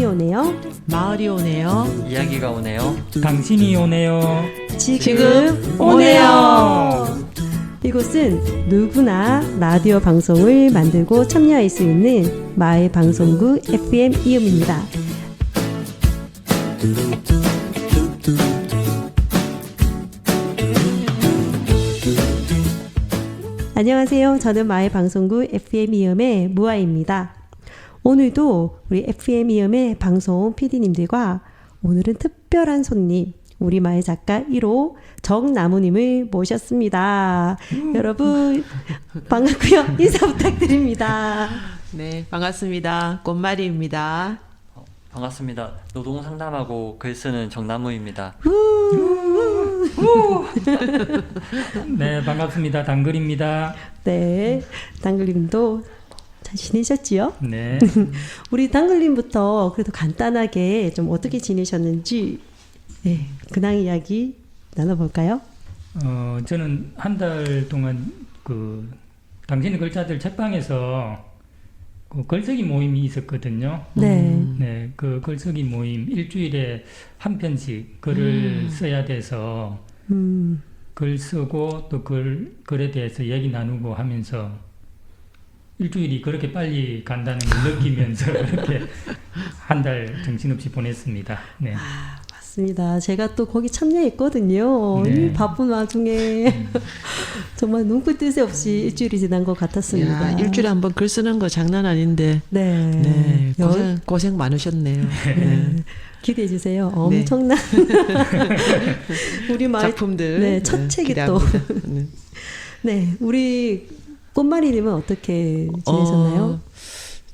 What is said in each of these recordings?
봄이 오네요. 마을이 오네요. 이야기가 오네요. 당신이 오네요. 지금 오네요. 이곳은 누구나 라디오 방송을 만들고 참여할 수 있는 마을 방송국 FM 이음입니다. 안녕하세요. 저는 마을 방송국 FM 이음의 무아입니다. 오늘도 우리 FM 이음의 방송 PD님들과 오늘은 특별한 손님, 우리 마을 작가 1호 정나무님을 모셨습니다. 여러분 반갑고요. 인사 부탁드립니다. 네, 반갑습니다. 꽃마리입니다. 반갑습니다. 노동 상담하고 글 쓰는 정나무입니다. 네, 반갑습니다. 당글입니다. 네, 당글님도 잘 지내셨지요? 네. 우리 당글님부터 그래도 간단하게 좀 어떻게 지내셨는지 네, 근황 이야기 나눠볼까요? 저는 한 달 동안 당신의 글자들 책방에서 그 글쓰기 모임이 있었거든요. 네. 네, 그 글쓰기 모임 일주일에 한 편씩 글을 써야 돼서 글 쓰고 또 글에 대해서 얘기 나누고 하면서 일주일이 그렇게 빨리 간다는 걸 느끼면서 그렇게 한 달 정신없이 보냈습니다. 네. 맞습니다. 제가 또 거기 참여했거든요. 네. 이 바쁜 와중에 정말 눈끝 뜰 새 없이 일주일이 지난 것 같았습니다. 야, 일주일에 한 번 글 쓰는 거 장난 아닌데. 네. 네, 고생 많으셨네요. 네. 기대해 주세요. 엄청난 우리 마을 작품들. 네, 첫 책이 또. 네. 네, 우리 꽃마리님은 어떻게 지내셨나요?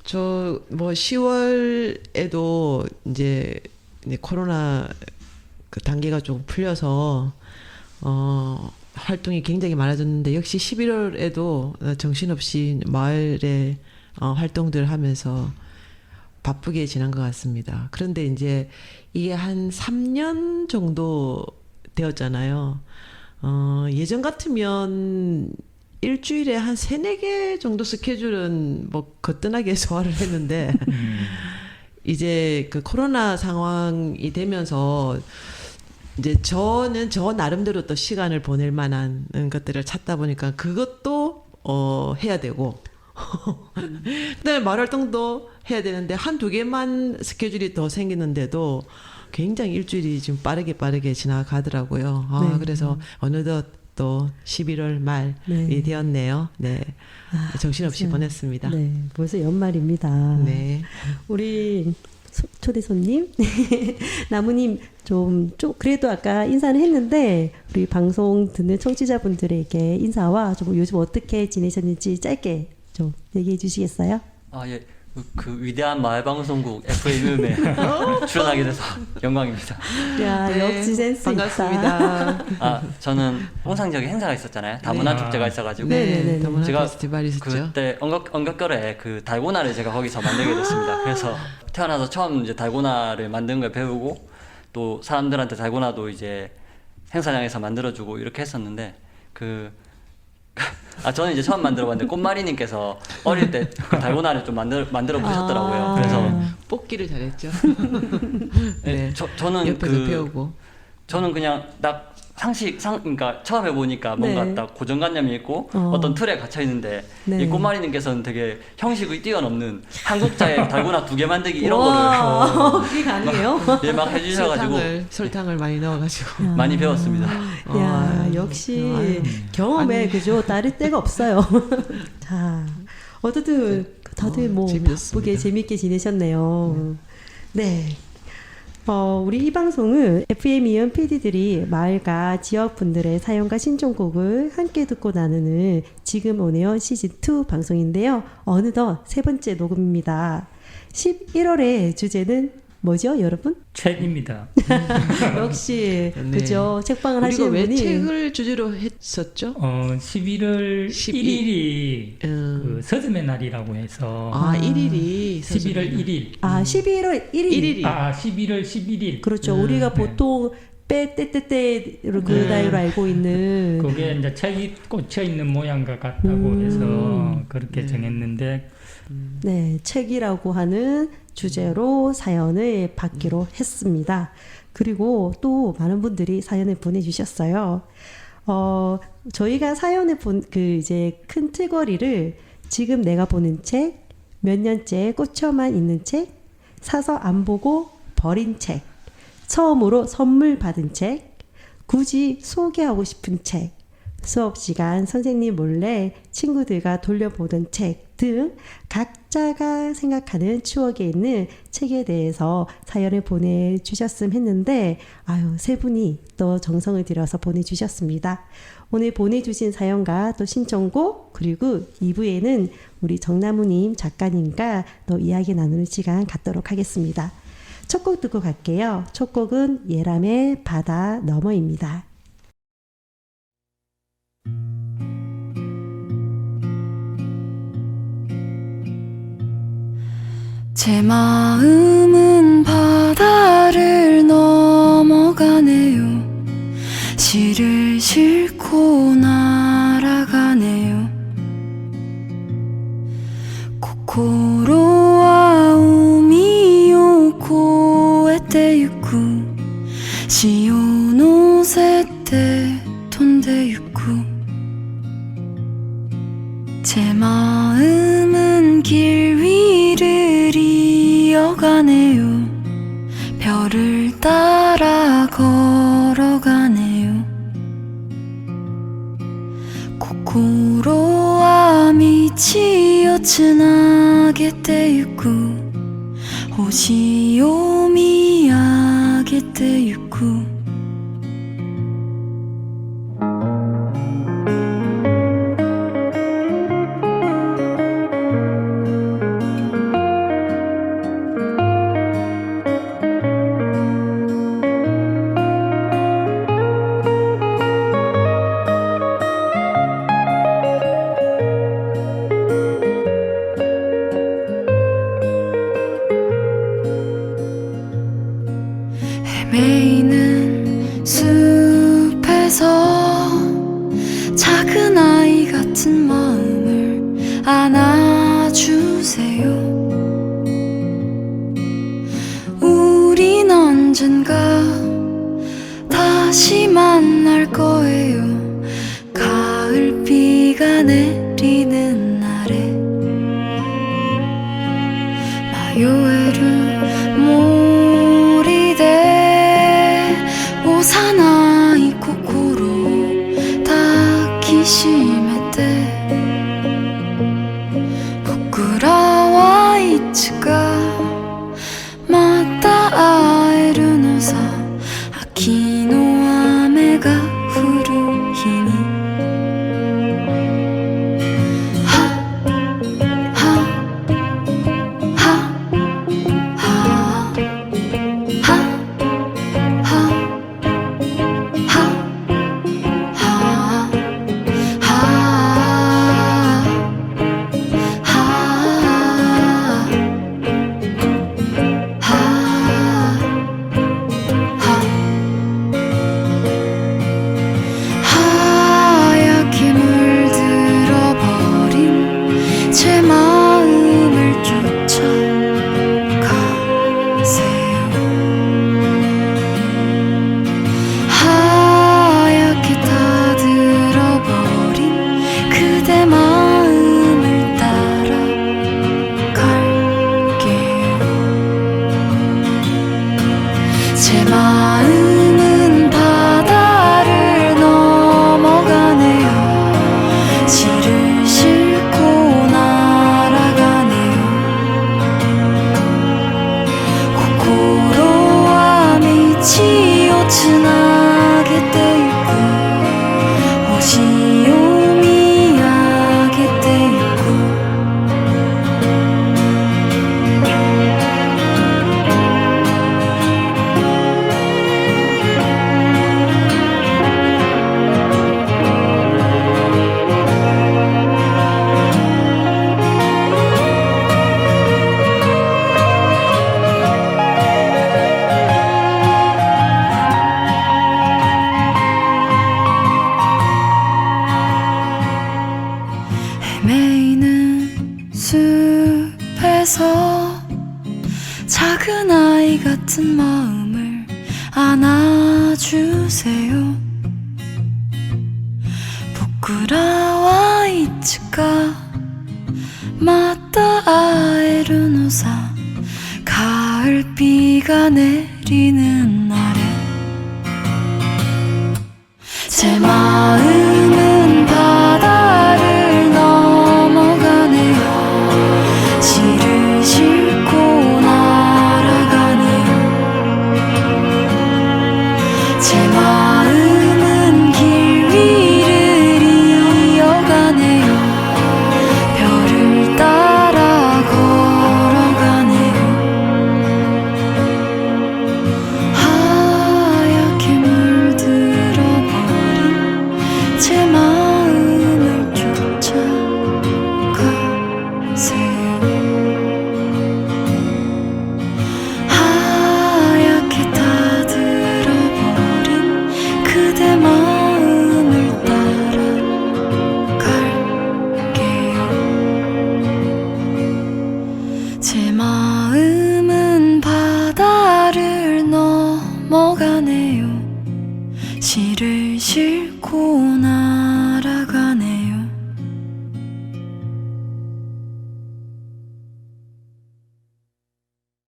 저 뭐 10월에도 이제 코로나 그 단계가 좀 풀려서 활동이 굉장히 많아졌는데 역시 11월에도 정신없이 마을에 활동들 하면서 바쁘게 지난 것 같습니다. 그런데 이제 이게 한 3년 정도 되었잖아요. 예전 같으면 일주일에 한 3-4개 정도 스케줄은 뭐 거뜬하게 소화를 했는데 이제 그 코로나 상황이 되면서 이제 저는 저 나름대로 또 시간을 보낼 만한 것들을 찾다 보니까 그것도 해야 되고 그다음에 마을 활동도 해야 되는데 1-2개만 스케줄이 더 생기는데도 굉장히 일주일이 지금 빠르게 지나가더라고요. 네. 그래서 어느덧 또 11월 말이 네. 되었네요. 네. 정신없이 진짜. 보냈습니다. 네, 벌써 연말입니다. 네. 우리 초대 손님 나무님 좀 그래도 아까 인사는 했는데 우리 방송 듣는 청취자분들에게 인사와 좀 요즘 어떻게 지내셨는지 짧게 좀 얘기해 주시겠어요? 아, 예. 그 위대한 마을방송국 FM에 출연하게 돼서 영광입니다. 야, 네, 역시 센스 반갑습니다. 아, 저는 홍상 지역에 행사가 있었잖아요. 다문화 네. 축제가 있어가지고 네네네. 다문화 제가 페스티벌이 있었죠. 그때 언격결에 그 달고나를 제가 거기서 만들게 됐습니다. 그래서 태어나서 처음 이제 달고나를 만드는 걸 배우고 또 사람들한테 달고나도 이제 행사장에서 만들어주고 이렇게 했었는데 저는 이제 처음 만들어봤는데 꽃마리님께서 어릴 때 그 달고나를 좀 만들어 보셨더라고요. 그래서 뽑기를 잘했죠. 네, 저는 옆에서 배우고. 저는 그냥 딱 그러니까 처음 해보니까 뭔가 네. 딱 고정관념이 있고 어떤 틀에 gat혀 있는데 네. 이 꽃마리님께서는 되게 형식을 뛰어넘는 한국자의 달고나 2개 만들기 이런 와, 거를 그게 가능해요? 예, 막 해주셔가지고 설탕을 많이 넣어가지고. 많이 배웠습니다. 야, 역시 경험에 그죠? 다를 데가 없어요. 자, 어쨌든 다들 뭐 재밌었습니다. 바쁘게 재밌게 지내셨네요. 네. 우리 이 방송은 FM 이음 PD들이 마을과 지역 분들의 사연과 신청곡을 함께 듣고 나누는 지금 오네요 시즌2 방송인데요. 어느덧 3번째 녹음입니다. 11월의 주제는 뭐죠, 여러분? 책입니다. 역시 네. 그죠? 책방을 우리가 하시는 왜 분이 책을 주제로 했었죠? 11월 1일이 그 서점의 날이라고 해서 1일이 11월 1일. 11월 1일. 11월 11일. 그렇죠. 우리가 네. 보통 빼떼떼떼로 그 나이로 알고 있는 그게 이제 책이 꽂혀 있는 모양과 같다고 해서 그렇게 정했는데 네, 책이라고 하는 주제로 사연을 받기로 했습니다. 그리고 또 많은 분들이 사연을 보내주셨어요. 저희가 사연을 이제 큰 틀거리를 지금 내가 보는 책, 몇 년째 꽂혀만 있는 책, 사서 안 보고 버린 책, 처음으로 선물 받은 책, 굳이 소개하고 싶은 책, 수업 시간 선생님 몰래 친구들과 돌려보던 책 등 각자가 생각하는 추억에 있는 책에 대해서 사연을 보내주셨으면 했는데 세 분이 또 정성을 들여서 보내주셨습니다. 오늘 보내주신 사연과 또 신청곡 그리고 2부에는 우리 정나무님 작가님과 또 이야기 나누는 시간 갖도록 하겠습니다. 첫 곡 듣고 갈게요. 첫 곡은 예람의 바다 너머입니다. 제 마음은 바다를 넘어가네요. 시를 싣고 날아가네요. 코코로와 우미요 코에테 유쿠 시오노세테 톤데 유쿠 제 마음은 길 위를 이어가네요. 별을 따라 걸어가네요. 코코로와 미치요 츠나게테 유쿠 호시요 미야게테 유쿠 헤매이는 숲에서 작은 아이 같은 마음을 안아주세요. 우린 언젠가 다시 만날 거예요. 가을비가 내리는 날에 마요에르幼い心抱きしめて僕らはいつかまた会えるのさ秋の雨が降る日に 같은 마음을 안아주세요. 부끄러워 이츠가 맞다 아에르노사 가을비가 내리는 날에 제 마음은 바다를 넘어가네요. 시를 싣고 날아가네요. 제 마음은 길 위를 이어가네요. 별을 따라 걸어가네요. 하얗게 물들어버린 제 마음을 쫓아가세요. 하얗게 타들어버린 그대 마음을 따라갈게요. 제 마음은 바다를 넘어가네요. 시를 싣고 날아가네요.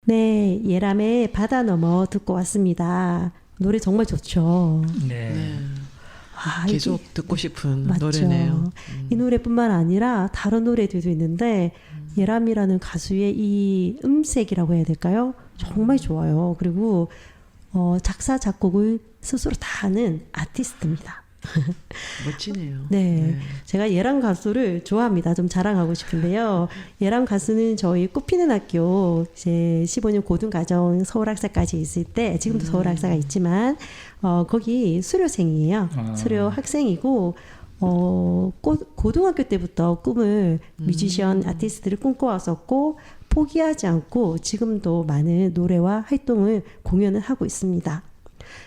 네, 예람의 바다 넘어 듣고 왔습니다. 노래 정말 좋죠. 네. 네. 아, 계속 듣고 싶은 맞죠. 노래네요. 이 노래뿐만 아니라 다른 노래들도 있는데 예람이라는 가수의 이 음색이라고 해야 될까요? 정말 좋아요. 그리고 작사 작곡을 스스로 다 하는 아티스트입니다. 멋지네요. 네. 제가 예람 가수를 좋아합니다. 좀 자랑하고 싶은데요. 예람 가수는 저희 꽃피는 학교 이제 15년 고등과정 서울학사까지 있을 때, 지금도 서울학사가 있지만 거기 수료생이에요. 아. 수료 학생이고 고등학교 때부터 꿈을 뮤지션 아티스트를 꿈꿔왔었고 포기하지 않고 지금도 많은 노래와 활동을 공연을 하고 있습니다.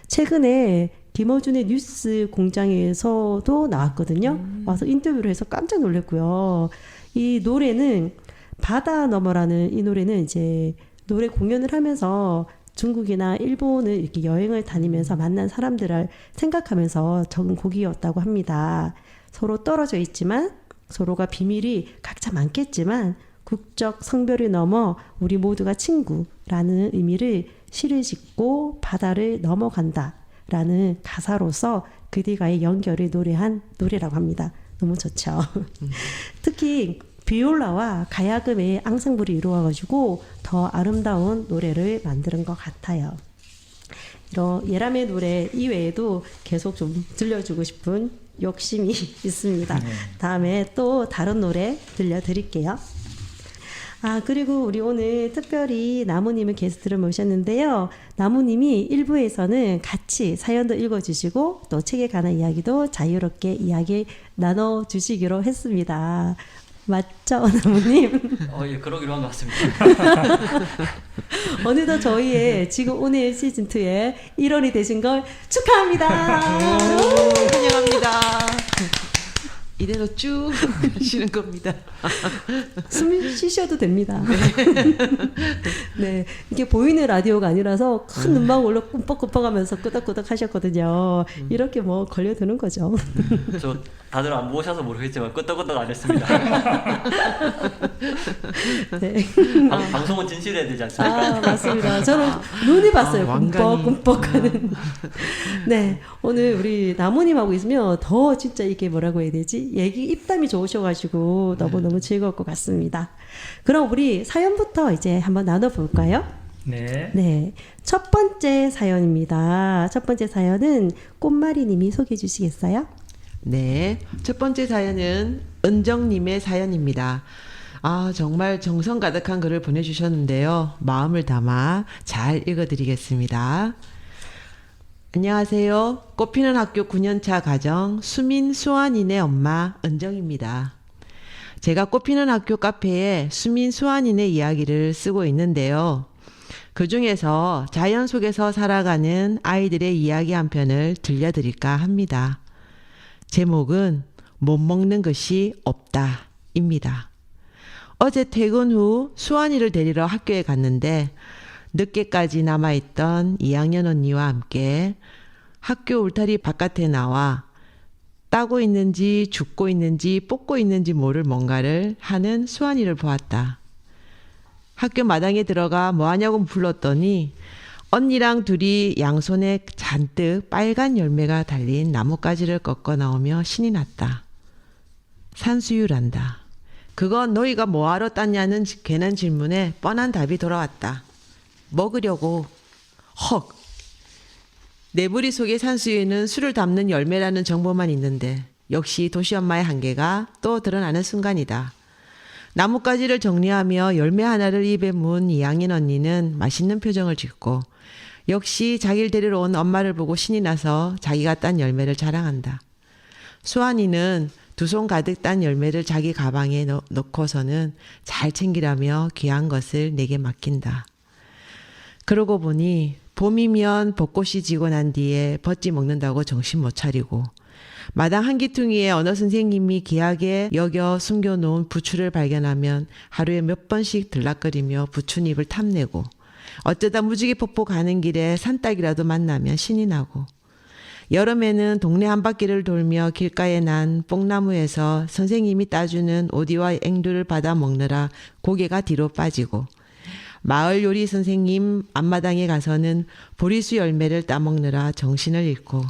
최근에 김어준의 뉴스 공장에서도 나왔거든요. 와서 인터뷰를 해서 깜짝 놀랐고요. 이 노래는 바다 너머라는 이 노래는 이제 노래 공연을 하면서 중국이나 일본을 이렇게 여행을 다니면서 만난 사람들을 생각하면서 적은 곡이었다고 합니다. 서로 떨어져 있지만 서로가 비밀이 각자 많겠지만 국적 성별을 넘어 우리 모두가 친구라는 의미를 시를 짓고 바다를 넘어간다 라는 가사로서 그들과의 연결을 노래한 노래라고 합니다. 너무 좋죠. 특히 비올라와 가야금의 앙상블이 이루어가지고 더 아름다운 노래를 만드는 것 같아요. 이런 예람의 노래 이외에도 계속 좀 들려주고 싶은 욕심이 있습니다. 다음에 또 다른 노래 들려드릴게요. 그리고 우리 오늘 특별히 나무님을 게스트로 모셨는데요. 나무님이 1부에서는 같이 사연도 읽어주시고 또 책에 관한 이야기도 자유롭게 이야기 나눠주시기로 했습니다. 맞죠, 나무님? 예, 그러기로 한 것 같습니다. 어느덧 저희의 지금 오늘 시즌2의 1월이 되신 걸 축하합니다. 환영합니다. 이대로 쭉 가시는 겁니다. 숨 쉬셔도 됩니다. 네, 이게 보이는 라디오가 아니라서 큰 눈망울로 꿈뻑꿈뻑하면서 끄덕끄덕 하셨거든요. 이렇게 뭐 걸려드는 거죠. 저 다들 안 보셔서 모르겠지만 끄떡끄떡 안 했습니다. 네. 방송은 진실해야 되지 않습니까? 맞습니다. 저는 눈이 봤어요. 왕관이. 꿈뻑꿈뻑하는. 네, 오늘 우리 나무님하고 있으면 더 진짜 이게 뭐라고 해야 되지? 얘기 입담이 좋으셔가지고 너무너무 즐거울 것 같습니다. 그럼 우리 사연부터 이제 한번 나눠볼까요? 네. 네, 첫 번째 사연입니다. 첫 번째 사연은 꽃마리님이 소개해 주시겠어요? 네, 첫 번째 사연은 은정님의 사연입니다. 정말 정성 가득한 글을 보내주셨는데요. 마음을 담아 잘 읽어드리겠습니다. 안녕하세요. 꽃피는 학교 9년차 가정 수민 수완인의 엄마 은정입니다. 제가 꽃피는 학교 카페에 수민 수완인의 이야기를 쓰고 있는데요. 그 중에서 자연 속에서 살아가는 아이들의 이야기 한 편을 들려드릴까 합니다. 제목은 못 먹는 것이 없다입니다. 어제 퇴근 후 수완이를 데리러 학교에 갔는데 늦게까지 남아있던 2학년 언니와 함께 학교 울타리 바깥에 나와 따고 있는지 줍고 있는지 뽑고 있는지 모를 뭔가를 하는 수환이를 보았다. 학교 마당에 들어가 뭐하냐고 불렀더니 언니랑 둘이 양손에 잔뜩 빨간 열매가 달린 나뭇가지를 꺾어 나오며 신이 났다. 산수유란다. 그건 너희가 뭐하러 땄냐는 괜한 질문에 뻔한 답이 돌아왔다. 먹으려고. 헉! 내 부리 속의 산수유는 술을 담는 열매라는 정보만 있는데 역시 도시 엄마의 한계가 또 드러나는 순간이다. 나뭇가지를 정리하며 열매 하나를 입에 문 2학년 언니는 맛있는 표정을 짓고 역시 자기를 데리러 온 엄마를 보고 신이 나서 자기가 딴 열매를 자랑한다. 수환이는 2손 가득 딴 열매를 자기 가방에 넣고서는 잘 챙기라며 귀한 것을 내게 맡긴다. 그러고 보니 봄이면 벚꽃이 지고 난 뒤에 버찌 먹는다고 정신 못 차리고 마당 한기퉁이에 언어 선생님이 귀하게 여겨 숨겨놓은 부추를 발견하면 하루에 몇 번씩 들락거리며 부추잎을 탐내고 어쩌다 무지개 폭포 가는 길에 산딸기라도 만나면 신이 나고 여름에는 동네 한 바퀴를 돌며 길가에 난 뽕나무에서 선생님이 따주는 오디와 앵두를 받아 먹느라 고개가 뒤로 빠지고 마을 요리 선생님 앞마당에 가서는 보리수 열매를 따먹느라 정신을 잃고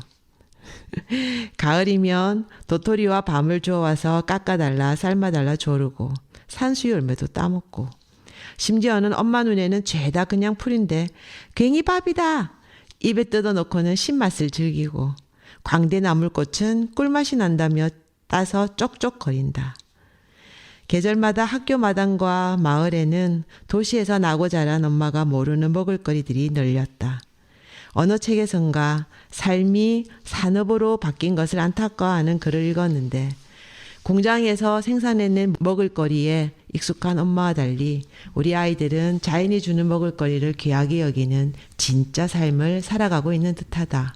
가을이면 도토리와 밤을 주워와서 깎아달라 삶아달라 조르고 산수유 열매도 따먹고 심지어는 엄마 눈에는 죄다 그냥 풀인데 괜히 밥이다 입에 뜯어놓고는 신맛을 즐기고 광대 나물꽃은 꿀맛이 난다며 따서 쪽쪽거린다. 계절마다 학교 마당과 마을에는 도시에서 나고 자란 엄마가 모르는 먹을거리들이 널렸다. 어느 책에선가 삶이 산업으로 바뀐 것을 안타까워하는 글을 읽었는데 공장에서 생산해낸 먹을거리에 익숙한 엄마와 달리 우리 아이들은 자연이 주는 먹을거리를 귀하게 여기는 진짜 삶을 살아가고 있는 듯하다.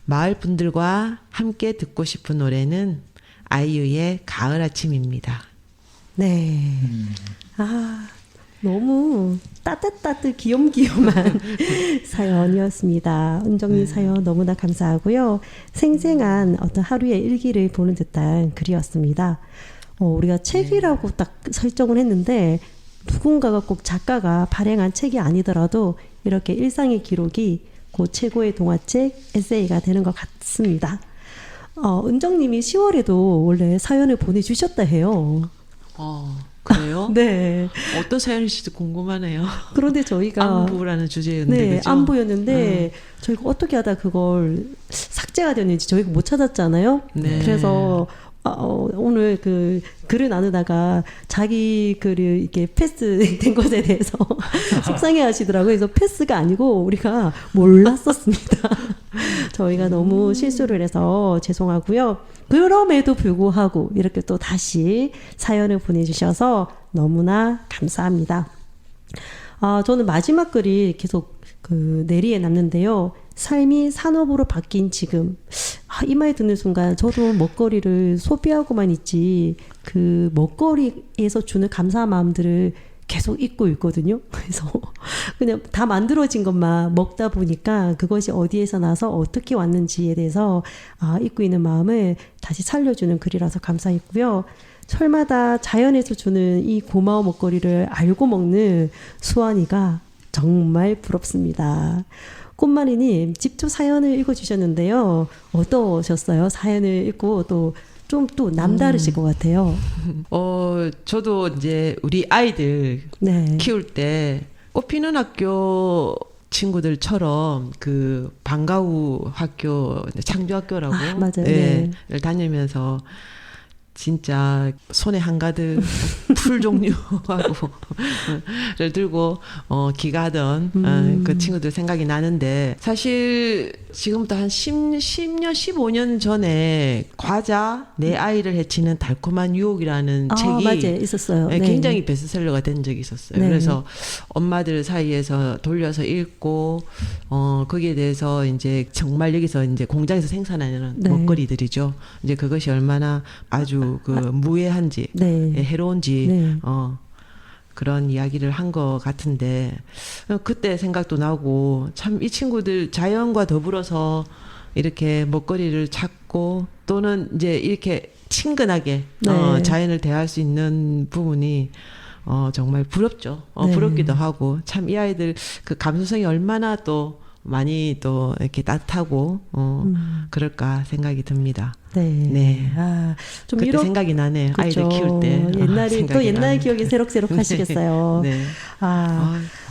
마을 분들과 함께 듣고 싶은 노래는 아이유의 가을 아침입니다. 네. 너무 따뜻따뜻 귀염귀염한 사연이었습니다. 은정님 사연 너무나 감사하고요. 생생한 어떤 하루의 일기를 보는 듯한 글이었습니다. 우리가 책이라고 딱 설정을 했는데 누군가가 꼭 작가가 발행한 책이 아니더라도 이렇게 일상의 기록이 그 최고의 동화책, 에세이가 되는 것 같습니다. 은정님이 10월에도 원래 사연을 보내주셨다 해요. 그래요? 네. 어떤 사연일지도 궁금하네요. 그런데 저희가 안부라는 주제였는데 네, 그죠? 안부였는데 저희가 어떻게 하다 그걸 삭제가 됐는지 저희가 못 찾았잖아요. 네. 그래서 오늘 그 글을 나누다가 자기 글이 이렇게 패스된 것에 대해서 속상해 하시더라고요. 그래서 패스가 아니고 우리가 몰랐었습니다. 저희가 너무 실수를 해서 죄송하고요. 그럼에도 불구하고 이렇게 또 다시 사연을 보내주셔서 너무나 감사합니다. 저는 마지막 글이 계속 그 내리에 남는데요. 삶이 산업으로 바뀐 지금 이 말 듣는 순간 저도 먹거리를 소비하고만 있지 그 먹거리에서 주는 감사한 마음들을 계속 잊고 있거든요. 그래서 그냥 다 만들어진 것만 먹다 보니까 그것이 어디에서 나서 어떻게 왔는지에 대해서 잊고 있는 마음을 다시 살려주는 글이라서 감사했고요. 철마다 자연에서 주는 이 고마운 먹거리를 알고 먹는 수환이가 정말 부럽습니다. 꽃마리님 직접 사연을 읽어주셨는데요. 어떠셨어요? 사연을 읽고 또 좀 또 남다르실 것 같아요. 저도 이제 우리 아이들 네. 키울 때 꽃피는 학교 친구들처럼 그 방과후 학교를 맞아요. 네, 를 다니면서 진짜 손에 한가득 풀 종류하고 를 들고 기가하던 그 친구들 생각이 나는데 사실 지금부터 한 10년, 15년 전에 과자 내 아이를 해치는 달콤한 유혹이라는 책이 맞아요. 있었어요. 네, 네. 굉장히 베스트셀러가 된 적이 있었어요. 네. 그래서 엄마들 사이에서 돌려서 읽고 거기에 대해서 이제 정말 여기서 이제 공장에서 생산하는 네. 먹거리들이죠. 이제 그것이 얼마나 아주 그 무해한지 네. 해로운지 네. 그런 이야기를 한 것 같은데 그때 생각도 나고 참 이 친구들 자연과 더불어서 이렇게 먹거리를 찾고 또는 이제 이렇게 친근하게 네. 자연을 대할 수 있는 부분이 정말 부럽죠. 네. 부럽기도 하고 참 이 아이들 그 감수성이 얼마나 또 많이 또 이렇게 따뜻하고 그럴까 생각이 듭니다. 네. 네. 아, 좀 그때 이런 생각이 나네요. 그렇죠. 아이들 키울 때 옛날이 또 생각이 옛날 나네요. 기억이 새록새록 하시겠어요. 네.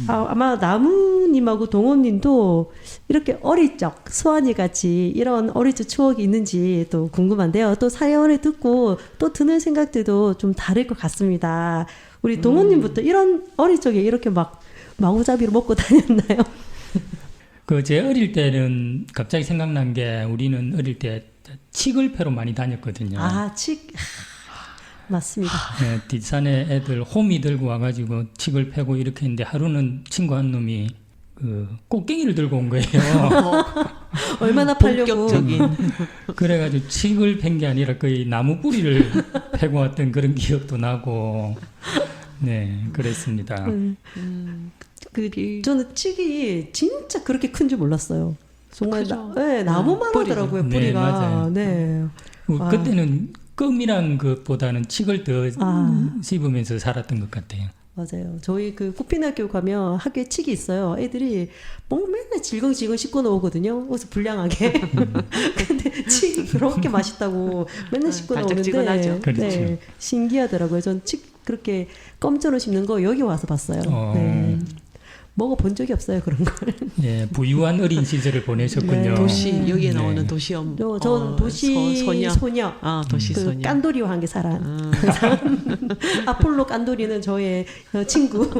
아마 나무님하고 동원님도 이렇게 어릴 적 수환이 같이 이런 어릴 적 추억이 있는지 또 궁금한데요. 또 사연을 듣고 또 드는 생각들도 좀 다를 것 같습니다. 우리 동원님부터 이런 어릴 적에 이렇게 막 마구잡이로 먹고 다녔나요? 그 제 어릴 때는 갑자기 생각난 게 우리는 어릴 때 칡을 패러 많이 다녔거든요. 맞습니다. 네, 뒷산에 애들 호미 들고 와가지고 칡을 패고 이렇게 했는데 하루는 친구 한 놈이 그 꽃갱이를 들고 온 거예요. 얼마나 팔려고. 본격적인 그래가지고 칡을 팬 게 아니라 거의 나무 뿌리를 패고 왔던 그런 기억도 나고, 네, 그랬습니다. 저는 칡이 진짜 그렇게 큰 줄 몰랐어요. 정말 네, 나무만 뿌리죠. 하더라고요, 네, 뿌리가. 맞아요. 네. 그때는 껌이란 것보다는 칡을 더 씹으면서 살았던 것 같아요. 맞아요. 저희 그 꽃피나학교 가면 학교에 칡이 있어요. 애들이 뭐 맨날 질겅질겅 씹고 나오거든요. 그래서 불량하게. 근데 칡이 그렇게 맛있다고 맨날 씹고 달짝지근하죠. 나오는데 그렇죠. 네, 신기하더라고요. 전 칡 그렇게 껌처럼 씹는 거 여기 와서 봤어요. 네. 먹어본 적이 없어요, 그런 걸. 예, 부유한 어린 시절을 보내셨군요. 네. 도시 여기에 네. 나오는 도시엄 저는 도시 소녀. 도시 그 소녀 깐돌이와 함께 살아. 아폴로 깐돌이는 저의 친구.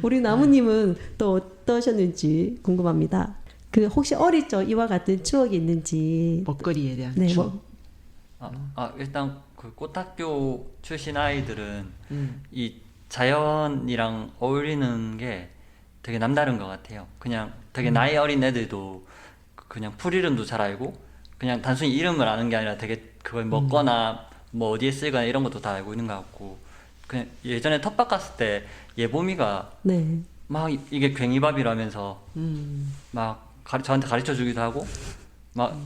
우리 나무님은 또 어떠셨는지 궁금합니다. 그 혹시 어릴 적 이와 같은 추억이 있는지. 먹거리에 대한 네, 추억. 일단 그 꽃학교 출신 아이들은 이 자연이랑 어울리는 게 되게 남다른 것 같아요. 그냥 되게 나이 어린 애들도 그냥 풀 이름도 잘 알고 그냥 단순히 이름을 아는 게 아니라 되게 그걸 먹거나 뭐 어디에 쓰거나 이런 것도 다 알고 있는 것 같고 그냥 예전에 텃밭 갔을 때 예보미가 네. 막 이게 괭이밥이라면서 막 저한테 가르쳐 주기도 하고 막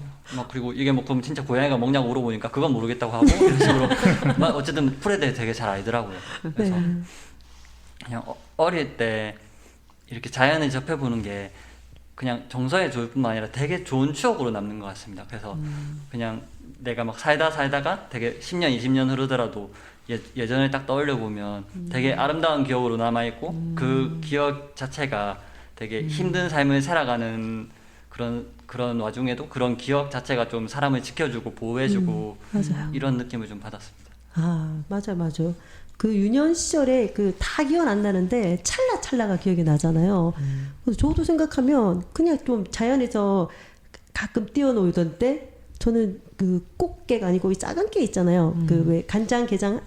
그리고 이게 뭐 그럼 진짜 고양이가 먹냐고 물어보니까 그건 모르겠다고 하고 이런 식으로 막 어쨌든 풀에 대해 되게 잘 알더라고요. 그래서 네. 그냥 어릴 때 이렇게 자연을 접해보는 게 그냥 정서에 좋을 뿐만 아니라 되게 좋은 추억으로 남는 것 같습니다. 그래서 그냥 내가 막 살다가 되게 10년, 20년 흐르더라도 예전을 딱 떠올려 보면 되게 아름다운 기억으로 남아있고 그 기억 자체가 되게 힘든 삶을 살아가는 그런 와중에도 그런 기억 자체가 좀 사람을 지켜주고 보호해주고 맞아요. 이런 느낌을 좀 받았습니다. 맞아. 그 유년 시절에 그 다 기억 안 나는데 찰나가 기억이 나잖아요. 그래서 저도 생각하면 그냥 좀 자연에서 가끔 뛰어놀던 때 저는 그 꽃게가 아니고 이 작은 게 있잖아요. 그 왜 간장, 게장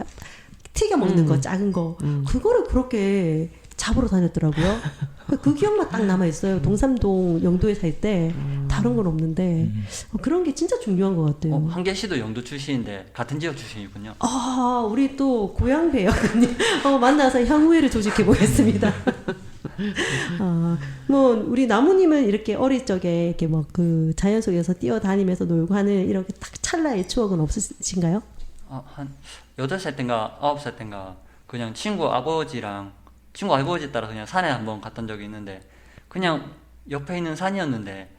튀겨 먹는 거 작은 거 그거를 그렇게 잡으러 다녔더라고요. 그 기억만 딱 남아 있어요. 동삼동 영도에 살 때 다른 건 없는데 그런 게 진짜 중요한 것 같아요. 한계 씨도 영도 출신인데 같은 지역 출신이군요. 우리 또 고향 배우님 만나서 향후회를 조직해 보겠습니다. 뭐 우리 나무님은 이렇게 어릴 적에 이렇게 뭐 그 자연 속에서 뛰어다니면서 놀고 하는 이렇게 딱 찰나의 추억은 없으신가요? 한 8살 땐가 9살 땐가 그냥 친구 아버지 따라 그냥 산에 한번 갔던 적이 있는데 그냥 옆에 있는 산이었는데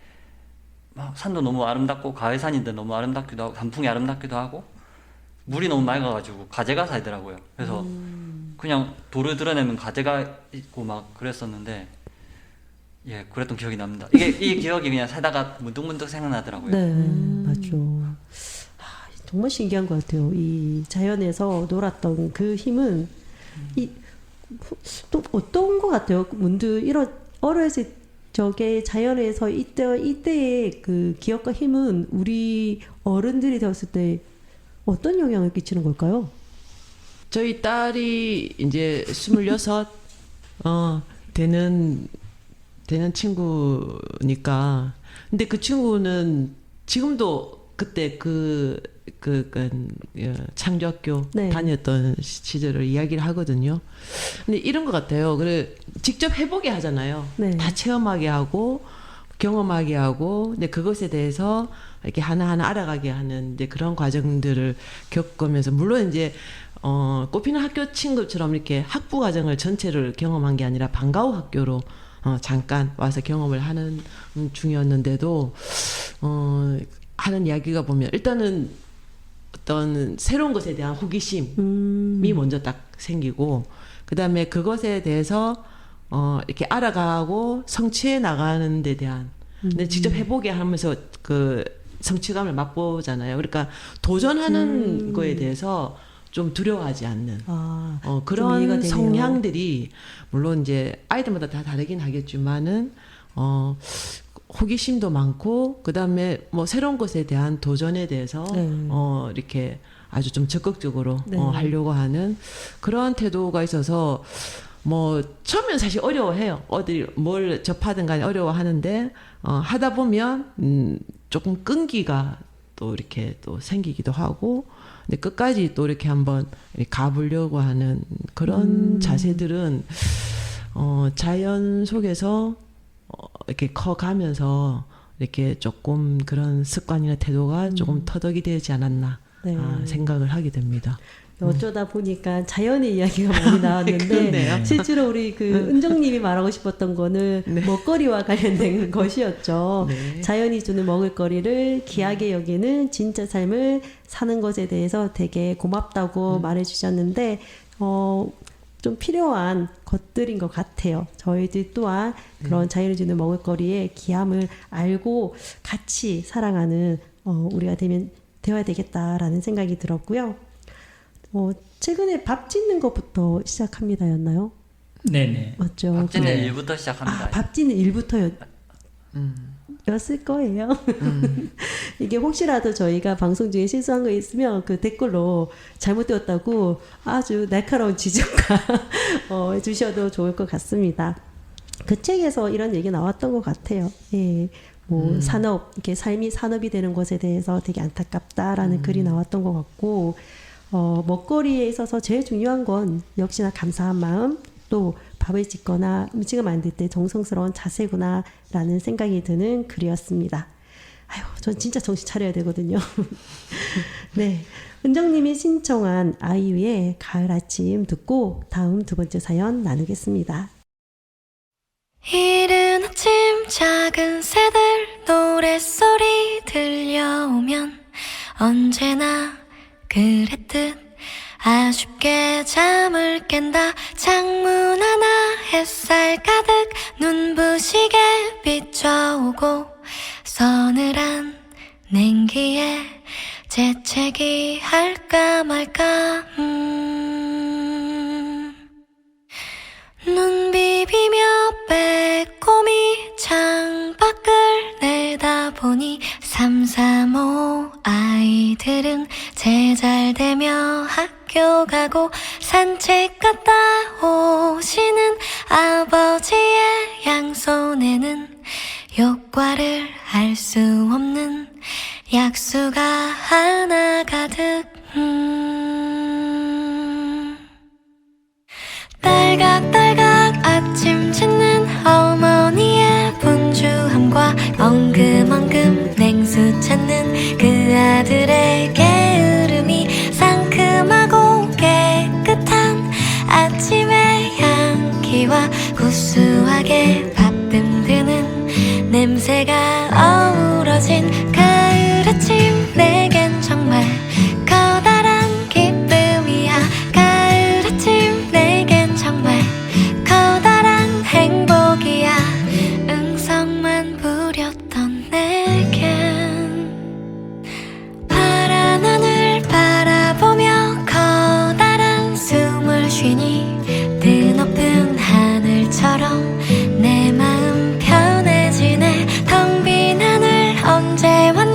막 산도 너무 아름답고 가해산인데 너무 아름답기도 하고 단풍이 아름답기도 하고 물이 너무 맑아가지고 가재가 살더라고요. 그래서 그냥 돌을 드러내면 가재가 있고 막 그랬었는데 그랬던 기억이 납니다. 이 기억이 그냥 살다가 문득문득 생각나더라고요. 네, 맞죠. 정말 신기한 것 같아요. 이 자연에서 놀았던 그 힘은 또 어떤 것 같아요? 문득 이런 어렸을 적에 자연에서 이때의 그 기억과 힘은 우리 어른들이 되었을 때 어떤 영향을 끼치는 걸까요? 저희 딸이 이제 26 되는 친구니까 근데 그 친구는 지금도 그때 그 창조학교 네. 다녔던 시절을 이야기를 하거든요. 근데 이런 것 같아요. 그래 직접 해보게 하잖아요. 네. 다 체험하게 하고 경험하게 하고, 근데 그것에 대해서 이렇게 하나하나 알아가게 하는 이제 그런 과정들을 겪으면서, 물론 이제 꽃피는 학교 친구처럼 이렇게 학부 과정을 전체를 경험한 게 아니라 방과 후 학교로 잠깐 와서 경험을 하는 중이었는데도 하는 이야기가 보면 일단은 어떤 새로운 것에 대한 호기심이 먼저 딱 생기고, 그 다음에 그것에 대해서 이렇게 알아가고 성취해 나가는 데 대한, 근데 직접 해보게 하면서 그 성취감을 맛보잖아요. 그러니까 도전하는 거에 대해서 좀 두려워하지 않는 좀 이해가 그런 되네요. 성향들이, 물론 이제 아이들마다 다 다르긴 하겠지만은 호기심도 많고, 그 다음에 뭐 새로운 것에 대한 도전에 대해서 네. 이렇게 아주 좀 적극적으로 네. 하려고 하는 그런 태도가 있어서, 뭐 처음에는 사실 어려워해요. 어디 뭘 접하든 간에 어려워하는데 하다 보면 조금 끈기가 또 이렇게 또 생기기도 하고, 근데 끝까지 또 이렇게 한번 가보려고 하는 그런 자세들은 자연 속에서 이렇게 커가면서 이렇게 조금 그런 습관이나 태도가 조금 터득이 되지 않았나 네. 생각을 하게 됩니다. 어쩌다 보니까 자연의 이야기가 많이 나왔는데 그렇네요. 실제로 우리 그 은정님이 말하고 싶었던 거는 네. 먹거리와 관련된 것이었죠. 네. 자연이 주는 먹을거리를 귀하게 여기는 진짜 삶을 사는 것에 대해서 되게 고맙다고 말해주셨는데 좀 필요한 것들인 것 같아요. 저희들 또한 그런 자연이 주는 먹을거리의 귀함을 알고 같이 사랑하는 우리가 되어야 되겠다라는 생각이 들었고요. 최근에 밥 짓는 것부터 시작합니다였나요? 네네. 맞죠? 박진의 네. 일부터 시작합니다. 밥 짓는 일부터였을 거예요. 이게 혹시라도 저희가 방송 중에 실수한 거 있으면 그 댓글로 잘못되었다고 아주 날카로운 지적과 해주셔도 좋을 것 같습니다. 그 책에서 이런 얘기 나왔던 것 같아요. 예. 뭐 산업, 이렇게 삶이 산업이 되는 것에 대해서 되게 안타깝다라는 글이 나왔던 것 같고, 먹거리에 있어서 제일 중요한 건 역시나 감사한 마음, 또 밥을 짓거나 음식을 만들 때 정성스러운 자세구나라는 생각이 드는 글이었습니다. 아유, 전 진짜 정신 차려야 되거든요. 네, 은정님이 신청한 아이유의 가을 아침 듣고 다음 두 번째 사연 나누겠습니다. 이른 아침 작은 새들 노랫소리 들려오면 언제나 그랬듯 아쉽게 잠을 깬다. 창문 하나 햇살 가득 눈부시게 비춰오고 서늘한 냉기에 재채기 할까 말까 눈 비비며 빼꼼히 창밖을 내다보니 335 아이들은 제잘되며 학교 가고 산책 갔다 오시는 아버지의 양손에는 효과를 알 수 없는 약수가 하나 가득 딸각딸각 아침 짓는 어머니의 분주함과 엉금엉금 냉수 찾는 그 아들의 게으름이 상큼하고 깨끗한 아침의 향기와 구수하게 밥뜸 드는 냄새가 어우러진 가을 아침 내겐 정말 커다란 기쁨이야. 가을 아침 내겐 정말 커다란 행복이야. 응성만 부렸던 내겐 파란 하늘 바라보며 커다란 숨을 쉬니 드높은 하늘처럼 내 마음 편해지네. 텅 빈 하늘 언제 왔나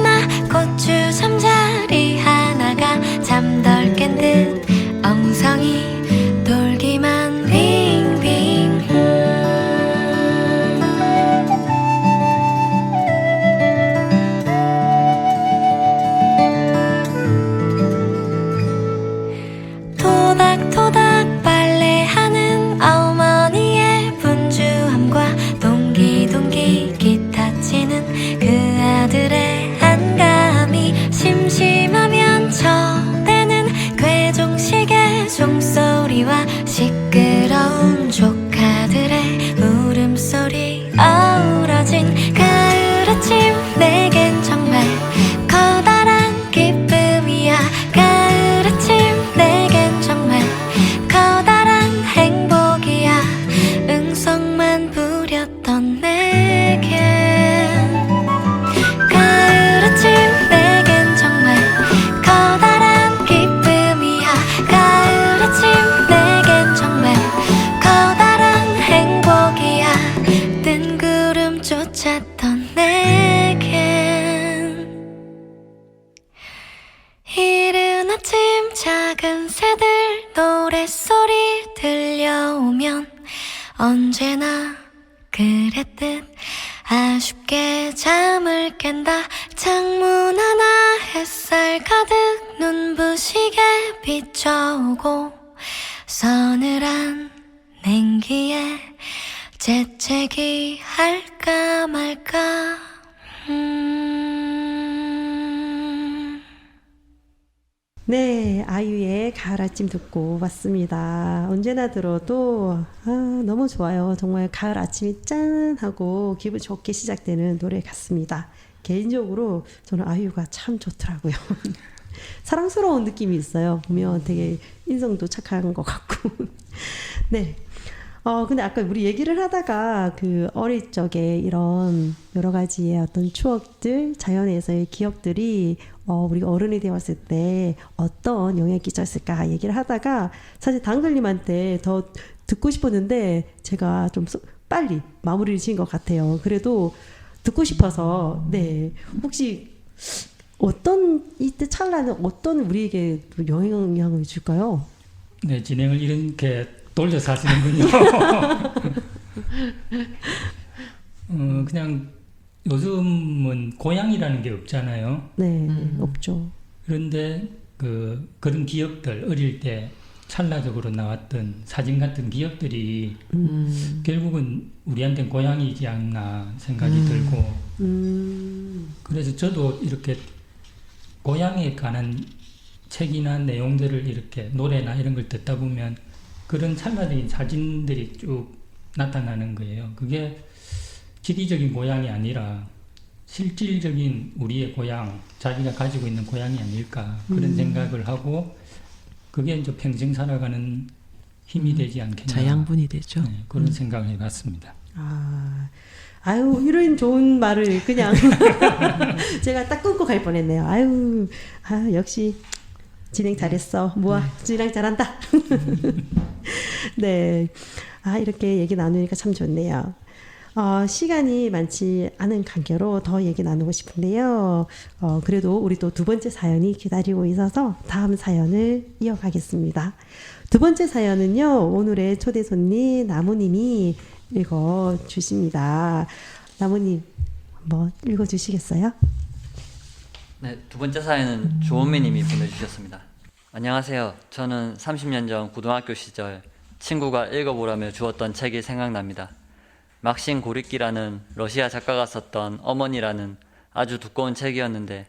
노랫소리 들려오면 언제나 그랬듯 아쉽게 잠을 깬다. 창문 하나 햇살 가득 눈부시게 비춰오고 서늘한 냉기에 재채기 할까 말까. 네, 아이유의 가을 아침 듣고 왔습니다. 언제나 들어도 너무 좋아요. 정말 가을 아침이 짠 하고 기분 좋게 시작되는 노래 같습니다. 개인적으로 저는 아이유가 참 좋더라고요. 사랑스러운 느낌이 있어요. 보면 되게 인성도 착한 것 같고. 네. 근데 아까 우리 얘기를 하다가 그 어릴 적에 이런 여러 가지의 어떤 추억들, 자연에서의 기억들이 우리가 어른이 되었을 때 어떤 영향을 끼쳤을까 얘기를 하다가 사실 당글님한테 더 듣고 싶었는데 제가 좀 빨리 마무리를 지은 것 같아요. 그래도 듣고 싶어서 네 혹시 어떤 이때 찰나는 어떤 우리에게 영향을 줄까요? 네, 진행을 이렇게 돌려서 하시는군요. 그냥 요즘은 고향이라는 게 없잖아요. 네, 없죠. 그런데 그런 기억들, 어릴 때 찰나적으로 나왔던 사진 같은 기억들이 결국은 우리한테는 고향이지 않나 생각이 들고 그래서 저도 이렇게 고향에 관한 책이나 내용들을 이렇게 노래나 이런 걸 듣다 보면 그런 찰나적인 사진들이 쭉 나타나는 거예요. 그게 지리적인 고향이 아니라 실질적인 우리의 고향, 자기가 가지고 있는 고향이 아닐까 그런 생각을 하고 그게 이제 평생 살아가는 힘이 되지 않겠나. 자양분이 되죠. 네, 그런 생각을 해봤습니다. 아유, 이런 좋은 말을 그냥 제가 딱 끊고 갈 뻔했네요. 아유, 역시 진행 잘했어. 뭐야, 진행 잘한다. 네. 이렇게 얘기 나누니까 참 좋네요. 시간이 많지 않은 관계로 더 얘기 나누고 싶은데요. 그래도 우리 또 두 번째 사연이 기다리고 있어서 다음 사연을 이어가겠습니다. 두 번째 사연은요, 오늘의 초대 손님 나무님이 읽어주십니다. 나무님, 한번 읽어주시겠어요? 네, 두 번째 사연은 조은미님이 보내주셨습니다. 안녕하세요. 저는 30년 전 고등학교 시절 친구가 읽어보라며 주었던 책이 생각납니다. 막신 고리끼라는 러시아 작가가 썼던 어머니라는 아주 두꺼운 책이었는데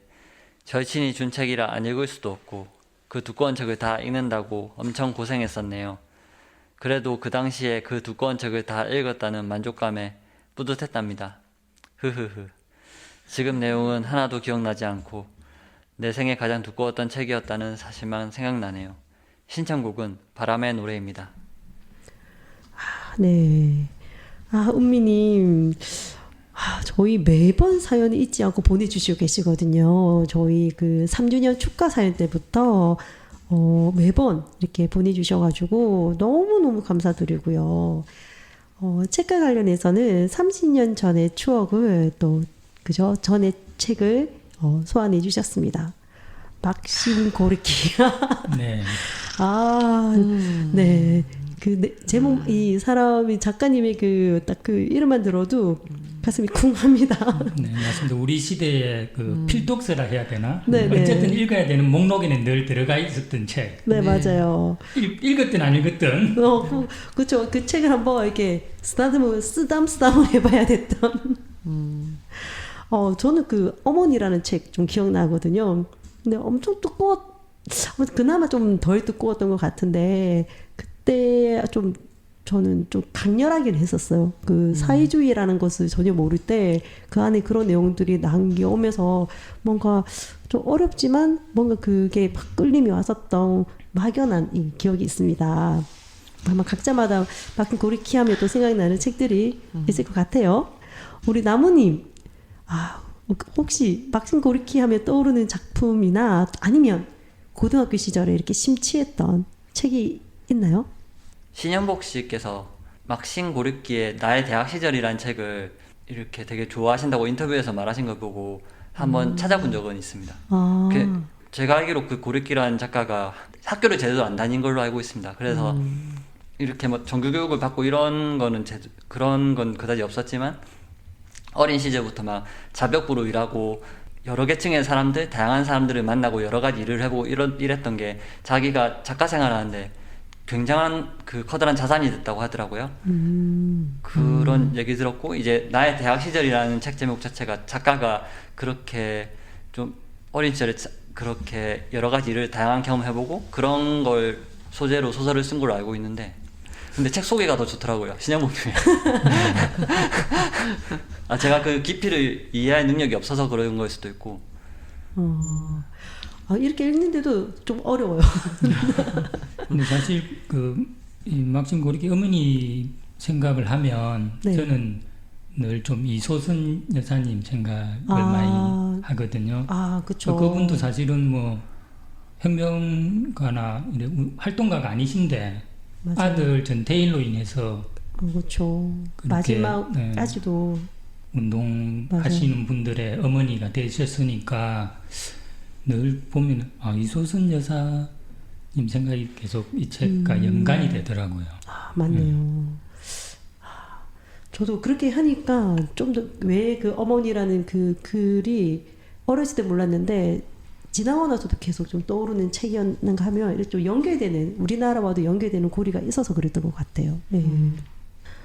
절친이 준 책이라 안 읽을 수도 없고 그 두꺼운 책을 다 읽는다고 엄청 고생했었네요. 그래도 그 당시에 그 두꺼운 책을 다 읽었다는 만족감에 뿌듯했답니다. 흐흐흐. 지금 내용은 하나도 기억나지 않고 내 생에 가장 두꺼웠던 책이었다는 사실만 생각나네요. 신청곡은 바람의 노래입니다. 네. 은미님, 저희 매번 사연을 잊지 않고 보내주시고 계시거든요. 저희 그 3주년 축하 사연 때부터 매번 이렇게 보내주셔가지고 너무너무 감사드리고요. 책과 관련해서는 30년 전의 추억을 또, 그죠? 전의 책을 소환해 주셨습니다. 막신 고르키. 네. 네. 제목, 이 사람이 작가님의 딱 그 이름만 들어도 가슴이 쿵합니다. 네, 맞습니다. 우리 시대의 필독서라 해야 되나? 네, 어쨌든 네. 읽어야 되는 목록에는 늘 들어가 있었던 책. 네, 맞아요. 읽었든 안 읽었든. 그렇죠. 그 책을 한번 이렇게 쓰담쓰담을 해봐야 됐던. 저는 그 어머니라는 책 좀 기억나거든요. 근데 엄청 그나마 좀 덜 두꺼웠던 것 같은데, 그때 저는 좀 강렬하긴 했었어요. 사회주의라는 것을 전혀 모를 때 그 안에 그런 내용들이 남겨오면서 뭔가 좀 어렵지만 뭔가 그게 막 끌림이 왔었던 막연한 이 기억이 있습니다. 아마 각자마다 막힌 고리키 하면 또 생각나는 책들이 있을 것 같아요. 우리 나무님, 혹시 막힌 고리키 하면 떠오르는 작품이나 아니면 고등학교 시절에 이렇게 심취했던 책이 있나요? 신현복 씨께서 막신 고립기의 나의 대학 시절이라는 책을 이렇게 되게 좋아하신다고 인터뷰에서 말하신 걸 보고 한번 찾아본 적은 있습니다. 제가 알기로 그 고리키라는 작가가 학교를 제대로 안 다닌 걸로 알고 있습니다. 그래서 이렇게 뭐 정규 교육을 받고 이런 거는 그런 건 그다지 없었지만 어린 시절부터 막 자벽부로 일하고 여러 계층의 사람들, 다양한 사람들을 만나고 여러 가지 일을 해보고 이랬던 게 자기가 작가 생활하는데 굉장한 그 커다란 자산이 됐다고 하더라고요. 그런 얘기 들었고, 이제 나의 대학 시절이라는 책 제목 자체가 작가가 그렇게 좀 어린 시절에 그렇게 여러 가지 일을 다양한 경험해보고 그런 걸 소재로 소설을 쓴 걸로 알고 있는데, 근데 책 소개가 더 좋더라고요. 신현복 님이. 아, 제가 그 깊이를 이해할 능력이 없어서 그런 걸 수도 있고. 이렇게 읽는데도 좀 어려워요. 근데 사실 이 막sim 고리키 어머니 생각을 하면 네. 저는 늘 좀 이소선 여사님 생각을 많이 하거든요. 그렇죠. 그분도 사실은 뭐 혁명가나 이런 활동가가 아니신데 맞아요. 아들 전태일로 인해서 그렇죠. 그렇게, 마지막까지도 운동하시는 분들의 어머니가 되셨으니까 늘 보면 이소선 여사님 생각이 계속 이 책과 연관이 되더라고요. 맞네요. 저도 그렇게 하니까 좀 더 왜 그 어머니라는 그 글이 어렸을 때 몰랐는데 지나고 나서도 계속 좀 떠오르는 책이었는가 하면 이렇게 좀 연결되는, 우리나라와도 연결되는 고리가 있어서 그랬던 것 같아요. 네.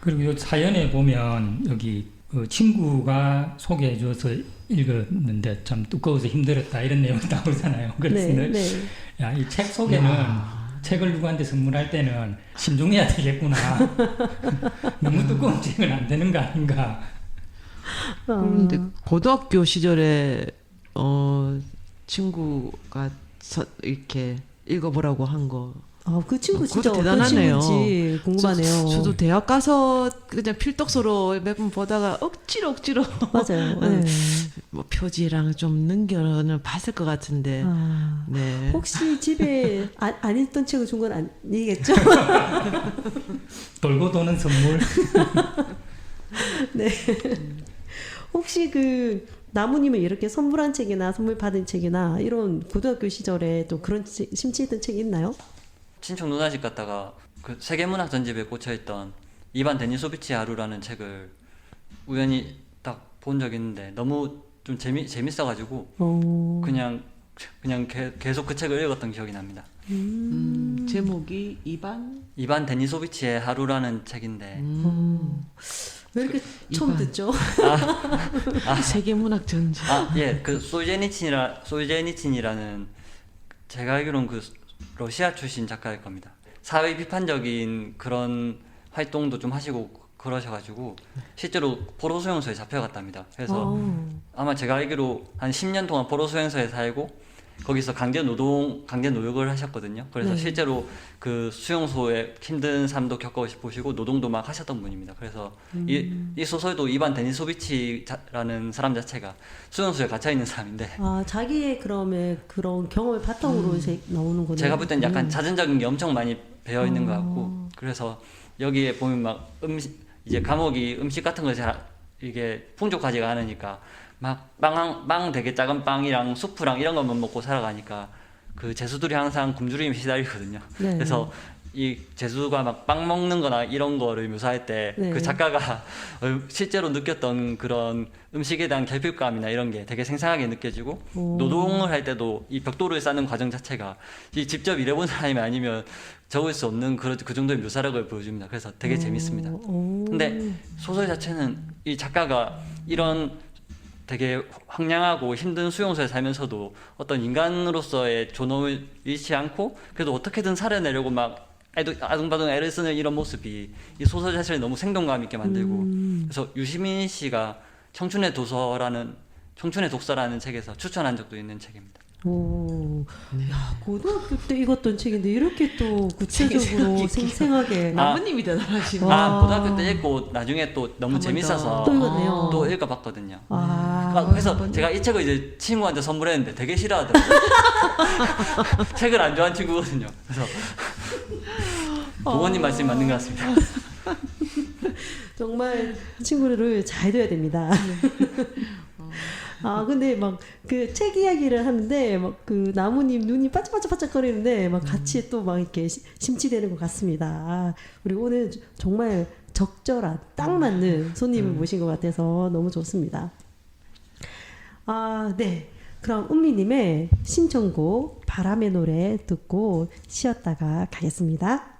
그리고 이 사연에 보면 여기 친구가 소개해줘서 읽었는데 참 두꺼워서 힘들었다 이런 내용이 나오잖아요. 그래서 이 책 소개는 책을 누구한테 선물할 때는 신중해야 되겠구나. 너무 두꺼운 책은 안 되는 거 아닌가. 근데 고등학교 시절에 친구가 이렇게 읽어보라고 한 거. 그 친구 그것도 진짜 어떤 대단하네요. 친구인지 궁금하네요. 저도 대학 가서 그냥 필독서로 몇 번 보다가 억지로 맞아요. 네. 뭐 표지랑 좀 넘겨는 봤을 것 같은데. 네. 혹시 집에 안 읽던 책을 준 건 아니겠죠? 돌고 도는 선물. 네. 혹시 나무님은 이렇게 선물한 책이나 선물 받은 책이나 이런 고등학교 시절에 또 그런 심취했던 책이 있나요? 친척 누나집 갔다가 그 세계문학 전집에 꽂혀있던 이반 데니소비치의 하루라는 책을 우연히 딱 본 적이 있는데 너무 좀 재밌어가지고 그냥 계속 그 책을 읽었던 기억이 납니다. 제목이 이반 데니소비치의 하루라는 책인데 왜 이렇게 처음 듣죠? 세계문학 전집. 예, 그 솔제니친이라는 제가 알기로는 그 러시아 출신 작가일 겁니다. 사회 비판적인 그런 활동도 좀 하시고 그러셔가지고 실제로 포로 수용소에 잡혀갔답니다. 그래서 아마 제가 알기로 한 10년 동안 포로 수용소에 살고 거기서 강제 노역을 하셨거든요. 그래서 실제로 그 수용소의 힘든 삶도 겪어보시고 노동도 막 하셨던 분입니다. 그래서 이 소설도 이반 데니소비치라는 사람 자체가 수용소에 갇혀 있는 사람인데 자기의 그런 경험을 바탕으로 이제 나오는 거네요. 제가 볼 때는 약간 자전적인 게 엄청 많이 배어 있는 것 같고, 그래서 여기에 보면 막 이제 감옥이 음식 같은 거 잘 이게 풍족하지가 않으니까 막 빵 되게 작은 빵이랑 수프랑 이런 것만 먹고 살아가니까 그 제수들이 항상 굶주림에 시달리거든요. 네. 그래서 이 제수가 막 빵 먹는 거나 이런 거를 묘사할 때 그 작가가 실제로 느꼈던 그런 음식에 대한 결핍감이나 이런 게 되게 생생하게 느껴지고 노동을 할 때도 이 벽돌을 쌓는 과정 자체가 직접 일해본 사람이 아니면 적을 수 없는 그 정도의 묘사력을 보여줍니다. 그래서 되게 재밌습니다. 근데 소설 자체는 이 작가가 이런 되게 황량하고 힘든 수용소에 살면서도 어떤 인간으로서의 존엄을 잃지 않고 그래도 어떻게든 살아내려고 막 아둥바둥 애를 쓰는 이런 모습이 이 소설 자체를 너무 생동감 있게 만들고 그래서 유시민 씨가 청춘의 독서라는 책에서 추천한 적도 있는 책입니다. 고등학교 때 읽었던 책인데 이렇게 또 구체적으로 생생하게 나무님이 대단하시네. 고등학교 때 읽고 나중에 또 너무 재밌어서 또 읽었네요. 또 읽어봤거든요. 그래서 제가 이 책을 이제 친구한테 선물했는데 되게 싫어하더라고요. 책을 안 좋아하는 친구거든요. 그래서 부모님 말씀이 맞는 것 같습니다. 정말 친구를 잘 둬야 됩니다. 아, 근데 막 그 책 이야기를 하는데 막 그 나무님 눈이 반짝반짝반짝거리는데 막 같이 또 막 이렇게 심취되는 것 같습니다. 아, 우리 오늘 정말 적절한 딱 맞는 손님을 모신 것 같아서 너무 좋습니다. 아, 네. 그럼 은미님의 신청곡 바람의 노래 듣고 쉬었다가 가겠습니다.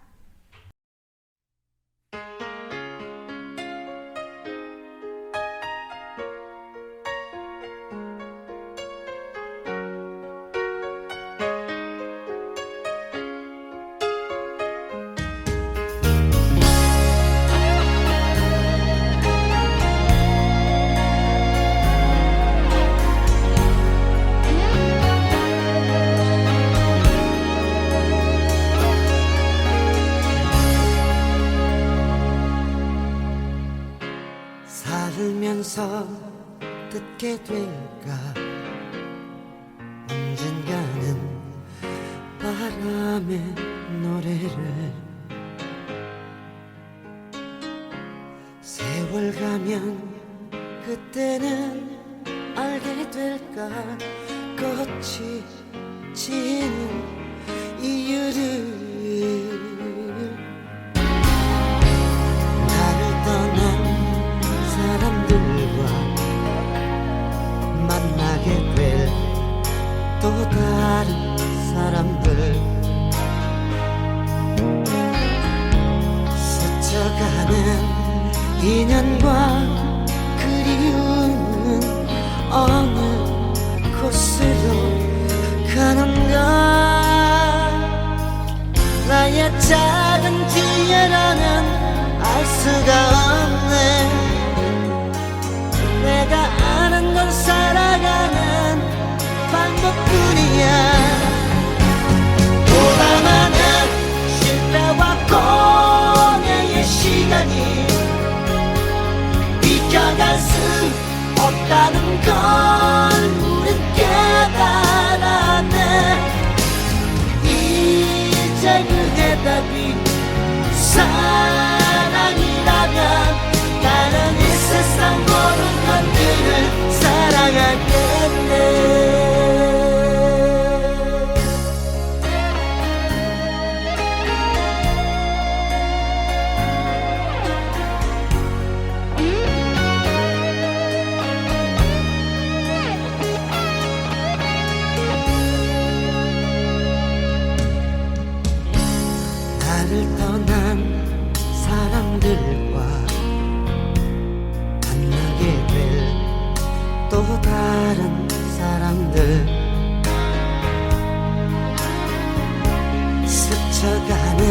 살면서 듣게 될까 언젠가는 바람의 노래를 세월 가면 그때는 알게 될까 꽃이 지는 이유를 나를 떠난 사람들과 만나게 될 또 다른 사람들 스쳐가는 인연과 그리움은 어느 곳으로 가는가 나의 작은 뒤에라는 알 수가 없네 내가 아는 건 살아가는 방법뿐이야 보다 많은 실패와 고뇌의 시간이 비켜갈 수 없다는 걸 우린 깨달았네 이제 그 해답이 사랑이라면 나는 이 세상 모든 것들을 사랑하겠네 나를 떠난 사람들과 만나게 될 또 다른 사람들 스쳐가는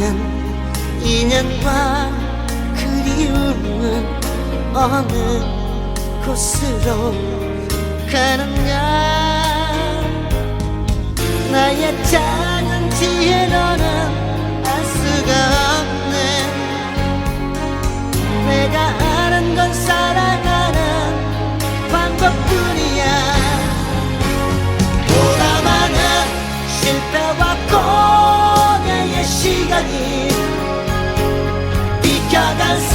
인연과 그리움은 어느 곳으로 가는가 나의 작은 지혜로는 알 수가 없네 내가 아는 건 살아가는 방법뿐이야 보다 많은 실패와 고뇌의 시간이 비켜갈 수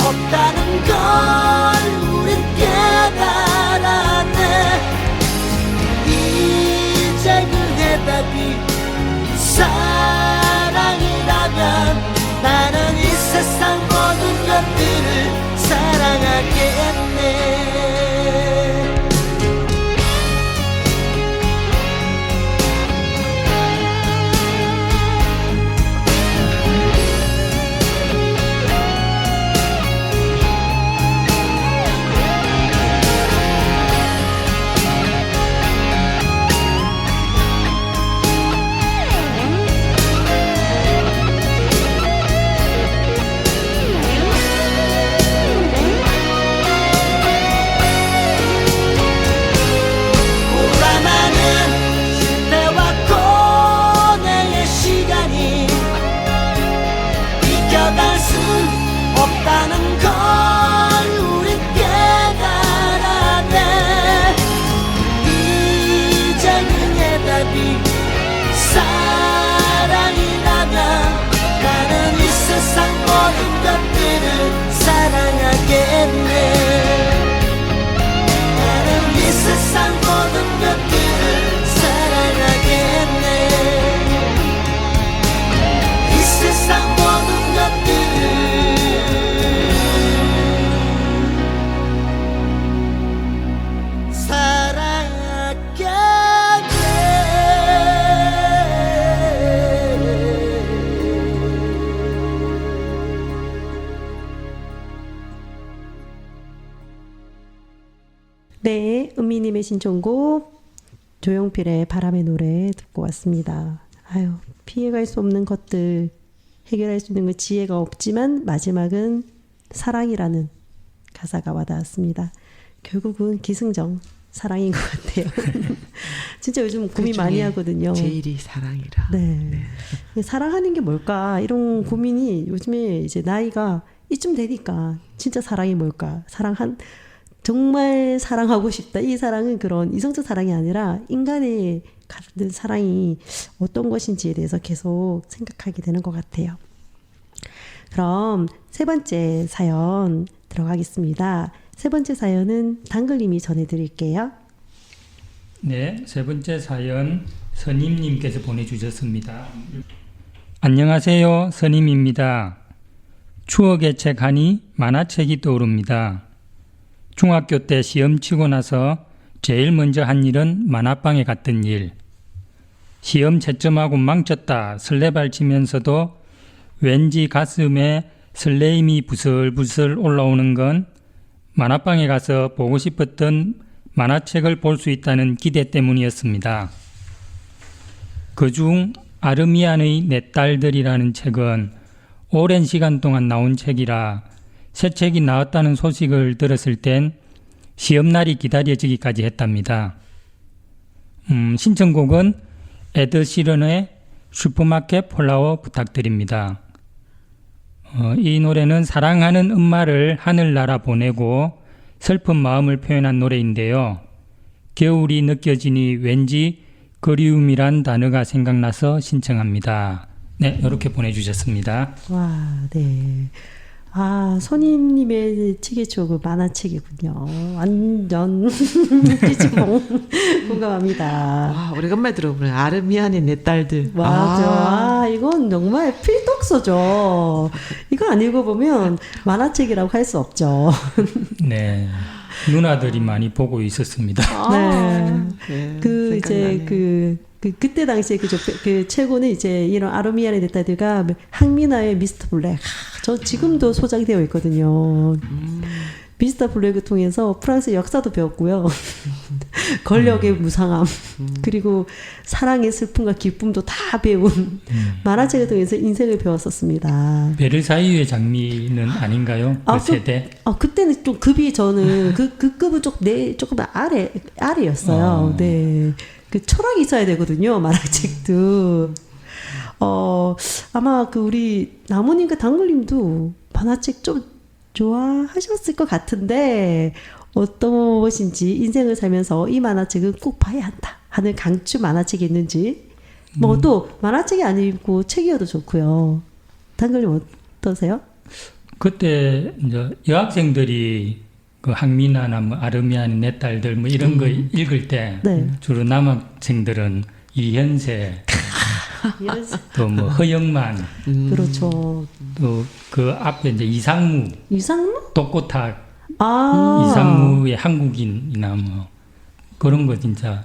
없다는 걸 우린 깨달았네 이제 그 해답이 사랑이라면 나는 이 세상 모든 것들을 사랑하게 김미님의 신청곡 조용필의 바람의 노래 듣고 왔습니다. 아유, 피해갈 수 없는 것들, 해결할 수 있는 그 지혜가 없지만 마지막은 사랑이라는 가사가 와닿았습니다. 결국은 기승전 사랑인 것 같아요. 진짜 요즘 고민 많이 하거든요. 제일이 사랑이라. 네. 사랑하는 게 뭘까? 이런 고민이 요즘에 이제 나이가 이쯤 되니까 진짜 사랑이 뭘까? 정말 사랑하고 싶다. 이 사랑은 그런 이성적 사랑이 아니라 인간의 갖는 사랑이 어떤 것인지에 대해서 계속 생각하게 되는 것 같아요. 그럼 세 번째 사연 들어가겠습니다. 세 번째 사연은 당글님이 전해드릴게요. 네, 세 번째 사연 선임님께서 보내주셨습니다. 안녕하세요, 선임입니다. 추억의 책 하니 만화책이 떠오릅니다. 중학교 때 시험 치고 나서 제일 먼저 한 일은 만화방에 갔던 일. 시험 채점하고 망쳤다 설레발치면서도 왠지 가슴에 설레임이 부슬부슬 올라오는 건 만화방에 가서 보고 싶었던 만화책을 볼 수 있다는 기대 때문이었습니다. 그중 아르미안의 내 딸들이라는 책은 오랜 시간 동안 나온 책이라 새 책이 나왔다는 소식을 들었을 땐 시험날이 기다려지기까지 했답니다. 신청곡은 에드 시런의 슈퍼마켓 플라워 부탁드립니다. 이 노래는 사랑하는 엄마를 하늘나라 보내고 슬픈 마음을 표현한 노래인데요. 겨울이 느껴지니 왠지 그리움이란 단어가 생각나서 신청합니다. 네, 이렇게 보내주셨습니다. 와, 네. 아, 선임님의 책의 추억은 만화책이군요. 완전 찌찌뽕 공감합니다. 와, 오래간만에 들어보네. 아르미안의 내 딸들. 맞아. 이건 정말 필독서죠. 이거 안 읽어보면 만화책이라고 할 수 없죠. 네, 누나들이 많이 보고 있었습니다. 네. 네, 이제 그때 당시에 그 최고는 이제 이런 아르미안의 내 딸들과 항민아의 미스터 블랙. 저 지금도 소장되어 있거든요. 미스터 블랙을 통해서 프랑스 역사도 배웠고요. 권력의 무상함, 그리고 사랑의 슬픔과 기쁨도 다 배운 만화책을 통해서 인생을 배웠었습니다. 베르사유의 장미는 아닌가요? 그 세대? 그때는 좀 급이 저는 그 급은 조금 아래였어요. 네. 그 철학이 있어야 되거든요. 만화책도. 아마 우리 나무님과 당글님도 만화책 좀 좋아하셨을 것 같은데 어떤 것인지 인생을 살면서 이 만화책은 꼭 봐야 한다 하는 강추 만화책이 있는지 또 만화책이 아니고 책이어도 좋고요. 당글님 어떠세요? 그때 이제 여학생들이 그 항미나나 뭐 아르미안의 내 딸들 뭐 이런 거 읽을 때 네. 주로 남학생들은 이현세 또 뭐 허영만 그렇죠. 또 그 앞에 이제 이상무 독고탁 이상무의 한국인이나 뭐 그런 거 진짜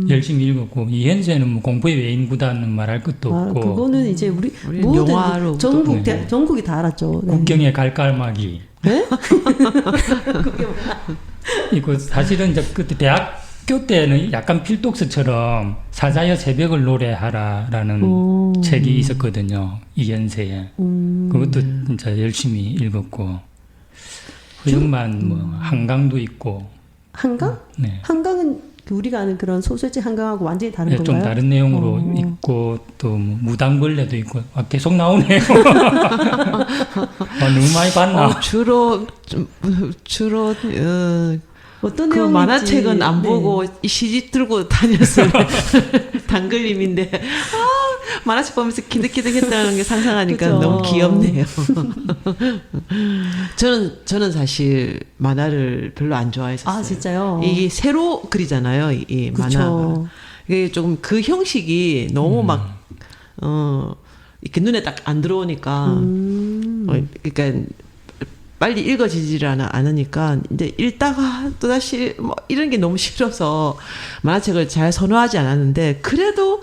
열심히 읽었고 이현세는 뭐 공부의 외인구단은 말할 것도 없고 그거는 이제 우리 영화로 모든 전국이 다 알았죠. 네. 국경의 갈갈마기. 네? 이거 사실은 이제 그때 대학교 때는 약간 필독서처럼 사자여 새벽을 노래하라라는 책이 있었거든요. 이현세의. 그것도 진짜 열심히 읽었고. 허영만 뭐 한강도 있고. 한강? 네. 한강은 우리가 아는 그런 소설책 한강하고 완전히 다른 네, 건가요? 좀 다른 내용으로 있고 또 뭐 무당벌레도 있고 계속 나오네요. 너무 많이 봤나? 주로 어떤 그 내용인지. 만화책은 안 네. 보고 이 시집 들고 다녔어요. 당글님인데 만화책 보면서 키득키득했다는 게 상상하니까 그죠. 너무 귀엽네요. 저는 사실 만화를 별로 안 좋아했었어요. 아, 진짜요? 이게 새로 그리잖아요. 이 그쵸. 만화가. 이게 조금 그 형식이 너무 막 이렇게 눈에 딱 안 들어오니까 그러니까 빨리 읽어지질 않으니까 이제 읽다가 또다시 뭐 이런 게 너무 싫어서 만화책을 잘 선호하지 않았는데 그래도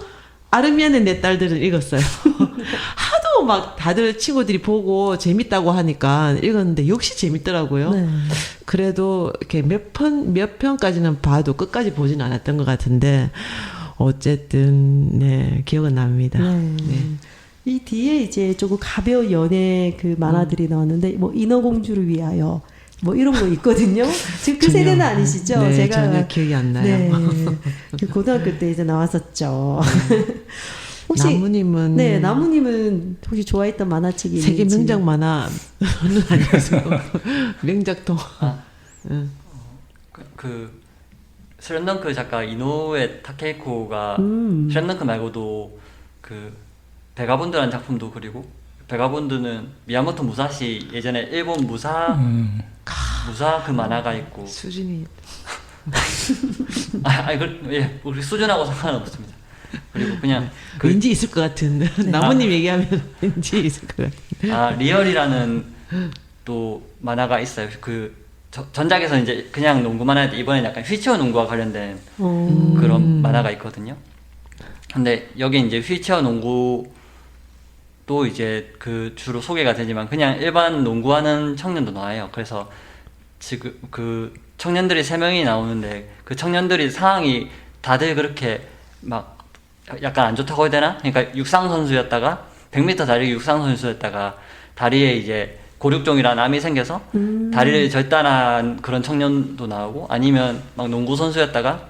아르미안의 내 딸들은 읽었어요. 하도 너무 막 다들 친구들이 보고 재밌다고 하니까 읽었는데 역시 재밌더라고요. 네. 그래도 이렇게 몇 편까지는 봐도 끝까지 보진 않았던 것 같은데 어쨌든 네 기억은 납니다. 네. 네. 이 뒤에 이제 조금 가벼운 연애 그 만화들이 나왔는데 뭐 인어공주를 위하여 뭐 이런 거 있거든요. 지금 그 전혀, 세대는 아니시죠? 네, 제가 전혀 기억이 안 나요. 네. 고등학교 때 이제 나왔었죠. 혹시 나무님은 네, 나무님은 혹시 좋아했던 만화책이 세계 있는지? 명작 만화는 아니어서 명작도 응. 그 슬램덩크 작가 이노우에 타케이코가 슬램덩크 말고도 그 베가본드라는 작품도 그리고 베가본드는 미야모토 무사시 예전에 일본 무사 그 만화가 있고 수준이 예, 우리 수준하고 상관은 없습니다. 그리고 그냥 그 왠지 있을 것 같은 나무님 얘기하면 왠지 있을 것 같은 리얼이라는 또 만화가 있어요. 그 전작에서 이제 그냥 농구 만화인데 이번엔 약간 휠체어 농구와 관련된 그런 만화가 있거든요. 근데 여기 이제 휠체어 농구도 이제 그 주로 소개가 되지만 그냥 일반 농구하는 청년도 나와요. 그래서 지금 그 청년들이 3명이 나오는데 그 청년들이 상황이 다들 그렇게 막 약간 안 좋다고 해야 되나? 그러니까 육상 선수였다가 100m 달리기 육상 선수였다가 다리에 이제 고륙종이라는 암이 생겨서 다리를 절단한 그런 청년도 나오고 아니면 막 농구 선수였다가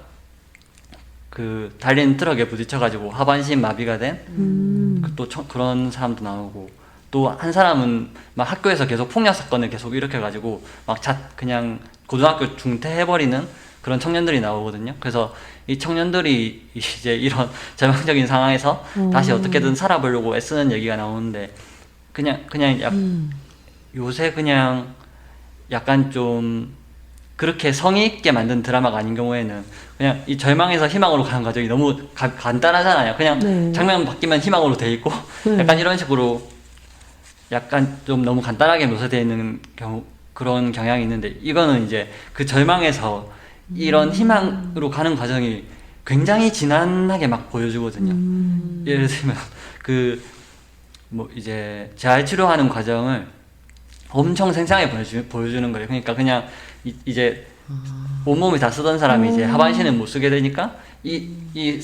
그 달리는 트럭에 부딪혀가지고 하반신 마비가 된 또 그런 사람도 나오고 또 한 사람은 막 학교에서 계속 폭력 사건을 계속 일으켜가지고 막 그냥 고등학교 중퇴해버리는 그런 청년들이 나오거든요. 그래서 이 청년들이 이제 이런 절망적인 상황에서 다시 어떻게든 살아보려고 애쓰는 얘기가 나오는데 그냥 요새 그냥 약간 좀 그렇게 성의 있게 만든 드라마가 아닌 경우에는 그냥 이 절망에서 희망으로 가는 과정이 너무 간단하잖아요. 그냥 네. 장면 바뀌면 희망으로 돼 있고 약간 이런 식으로 약간 좀 너무 간단하게 묘사되어 있는 그런 경향이 있는데 이거는 이제 그 절망에서 이런 희망으로 가는 과정이 굉장히 진한하게 막 보여주거든요. 예를 들면 그 뭐 이제 재활 치료하는 과정을 엄청 생생하게 보여주는 거예요. 그러니까 그냥 이제 온몸이 다 쓰던 사람이 이제 하반신은 못 쓰게 되니까 이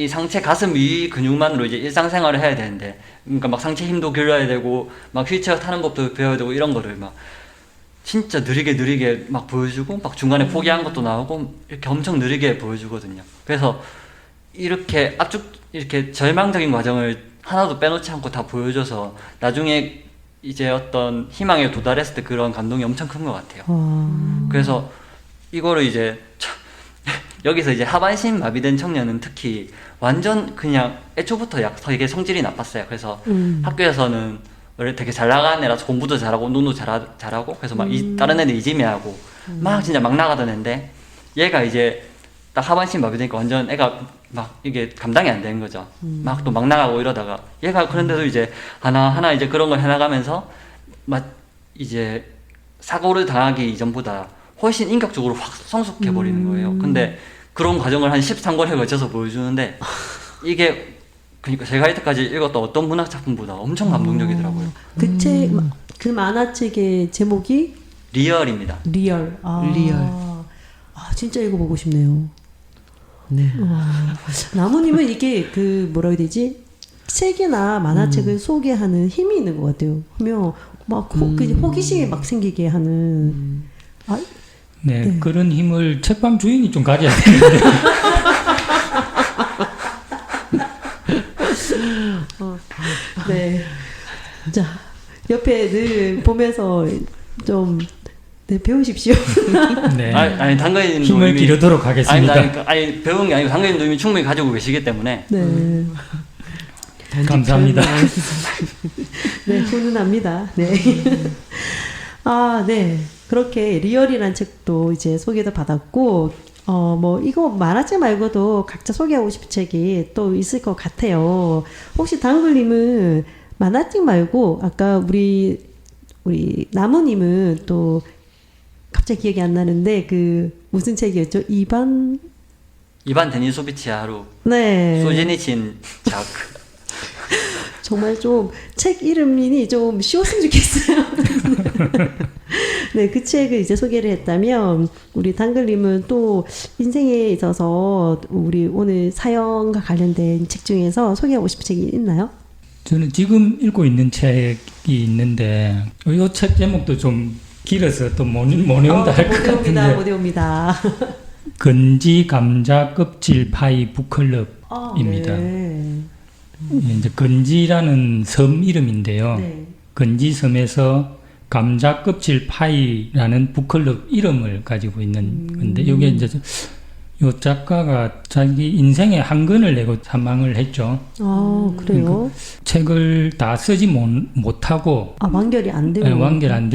상체 가슴 위 근육만으로 이제 일상생활을 해야 되는데 그러니까 막 상체 힘도 길러야 되고 막 휠체어 타는 법도 배워야 되고 이런 거를 막 진짜 느리게 막 보여주고 막 중간에 포기한 것도 나오고 이렇게 엄청 느리게 보여주거든요. 그래서 이렇게 이렇게 절망적인 과정을 하나도 빼놓지 않고 다 보여줘서 나중에 이제 어떤 희망에 도달했을 때 그런 감동이 엄청 큰 것 같아요. 그래서 이거를 이제 여기서 이제 하반신 마비된 청년은 특히 완전 그냥 애초부터 되게 성질이 나빴어요. 그래서 학교에서는 원래 되게 잘 나가는 애라서 공부도 잘하고 운동도 잘하고 그래서 막 다른 애들 이지매하고 막 진짜 막 나가던 애인데 얘가 이제 딱 하반신 마비되니까 완전 애가 막 이게 감당이 안 되는 거죠. 막 또 막 나가고 이러다가 얘가 그런데도 이제 하나하나 이제 그런 걸 해나가면서 막 이제 사고를 당하기 이전보다 훨씬 인격적으로 확 성숙해 버리는 거예요. 근데 그런 과정을 한 13권에 걸쳐서 보여주는데 이게 그러니까 제가 이때까지 읽었던 어떤 문학 작품보다 엄청 감동적이더라고요. 그 만화책의 제목이 리얼입니다. 리얼. 리얼. 아, 진짜 읽어보고 싶네요. 네. 나무님은 이게 그 뭐라 해야 되지? 책이나 만화책을 소개하는 힘이 있는 것 같아요. 그러면 막 호기심이 막 생기게 하는. 네, 네. 그런 힘을 책방 주인이 좀 가져야 되는데. 네. 자, 옆에 늘 보면서 좀 네, 배우십시오. 네. 아니 당근님도 힘을 이미 기르도록 하겠습니다. 아니 배운 게 아니고 당근님도 이미 충분히 가지고 계시기 때문에 네. 감사합니다. 네, 훈훈합니다. 네. 아, 네. 그렇게 리얼이라는 책도 이제 소개도 받았고, 뭐, 이거 만화책 말고도 각자 소개하고 싶은 책이 또 있을 것 같아요. 혹시 당글님은 만화책 말고, 아까 우리 나무님은 또 갑자기 기억이 안 나는데, 무슨 책이었죠? 이반 이반 데니소비치 하루 네. 소제니친 작 정말 좀 책 이름이 좀 쉬웠으면 좋겠어요. 네, 그 책을 이제 소개를 했다면 우리 당글님은 또 인생에 있어서 우리 오늘 사연과 관련된 책 중에서 소개하고 싶은 책이 있나요? 저는 지금 읽고 있는 책이 있는데 이 책 제목도 좀 길어서 또 못 외운다 할 것 같은데 못 외웁니다. 건지 감자 껍질 파이 북클럽입니다. 네. 이제 건지라는 섬 이름인데요. 네. 건지 섬에서 감자 껍질 파이라는 북클럽 이름을 가지고 있는 건데 이게 이제 요 작가가 자기 인생의 한 권을 내고 사망을 했죠. 아, 그래요? 책을 다 쓰지 못하고 완결이 안 되고. 네, 완결 안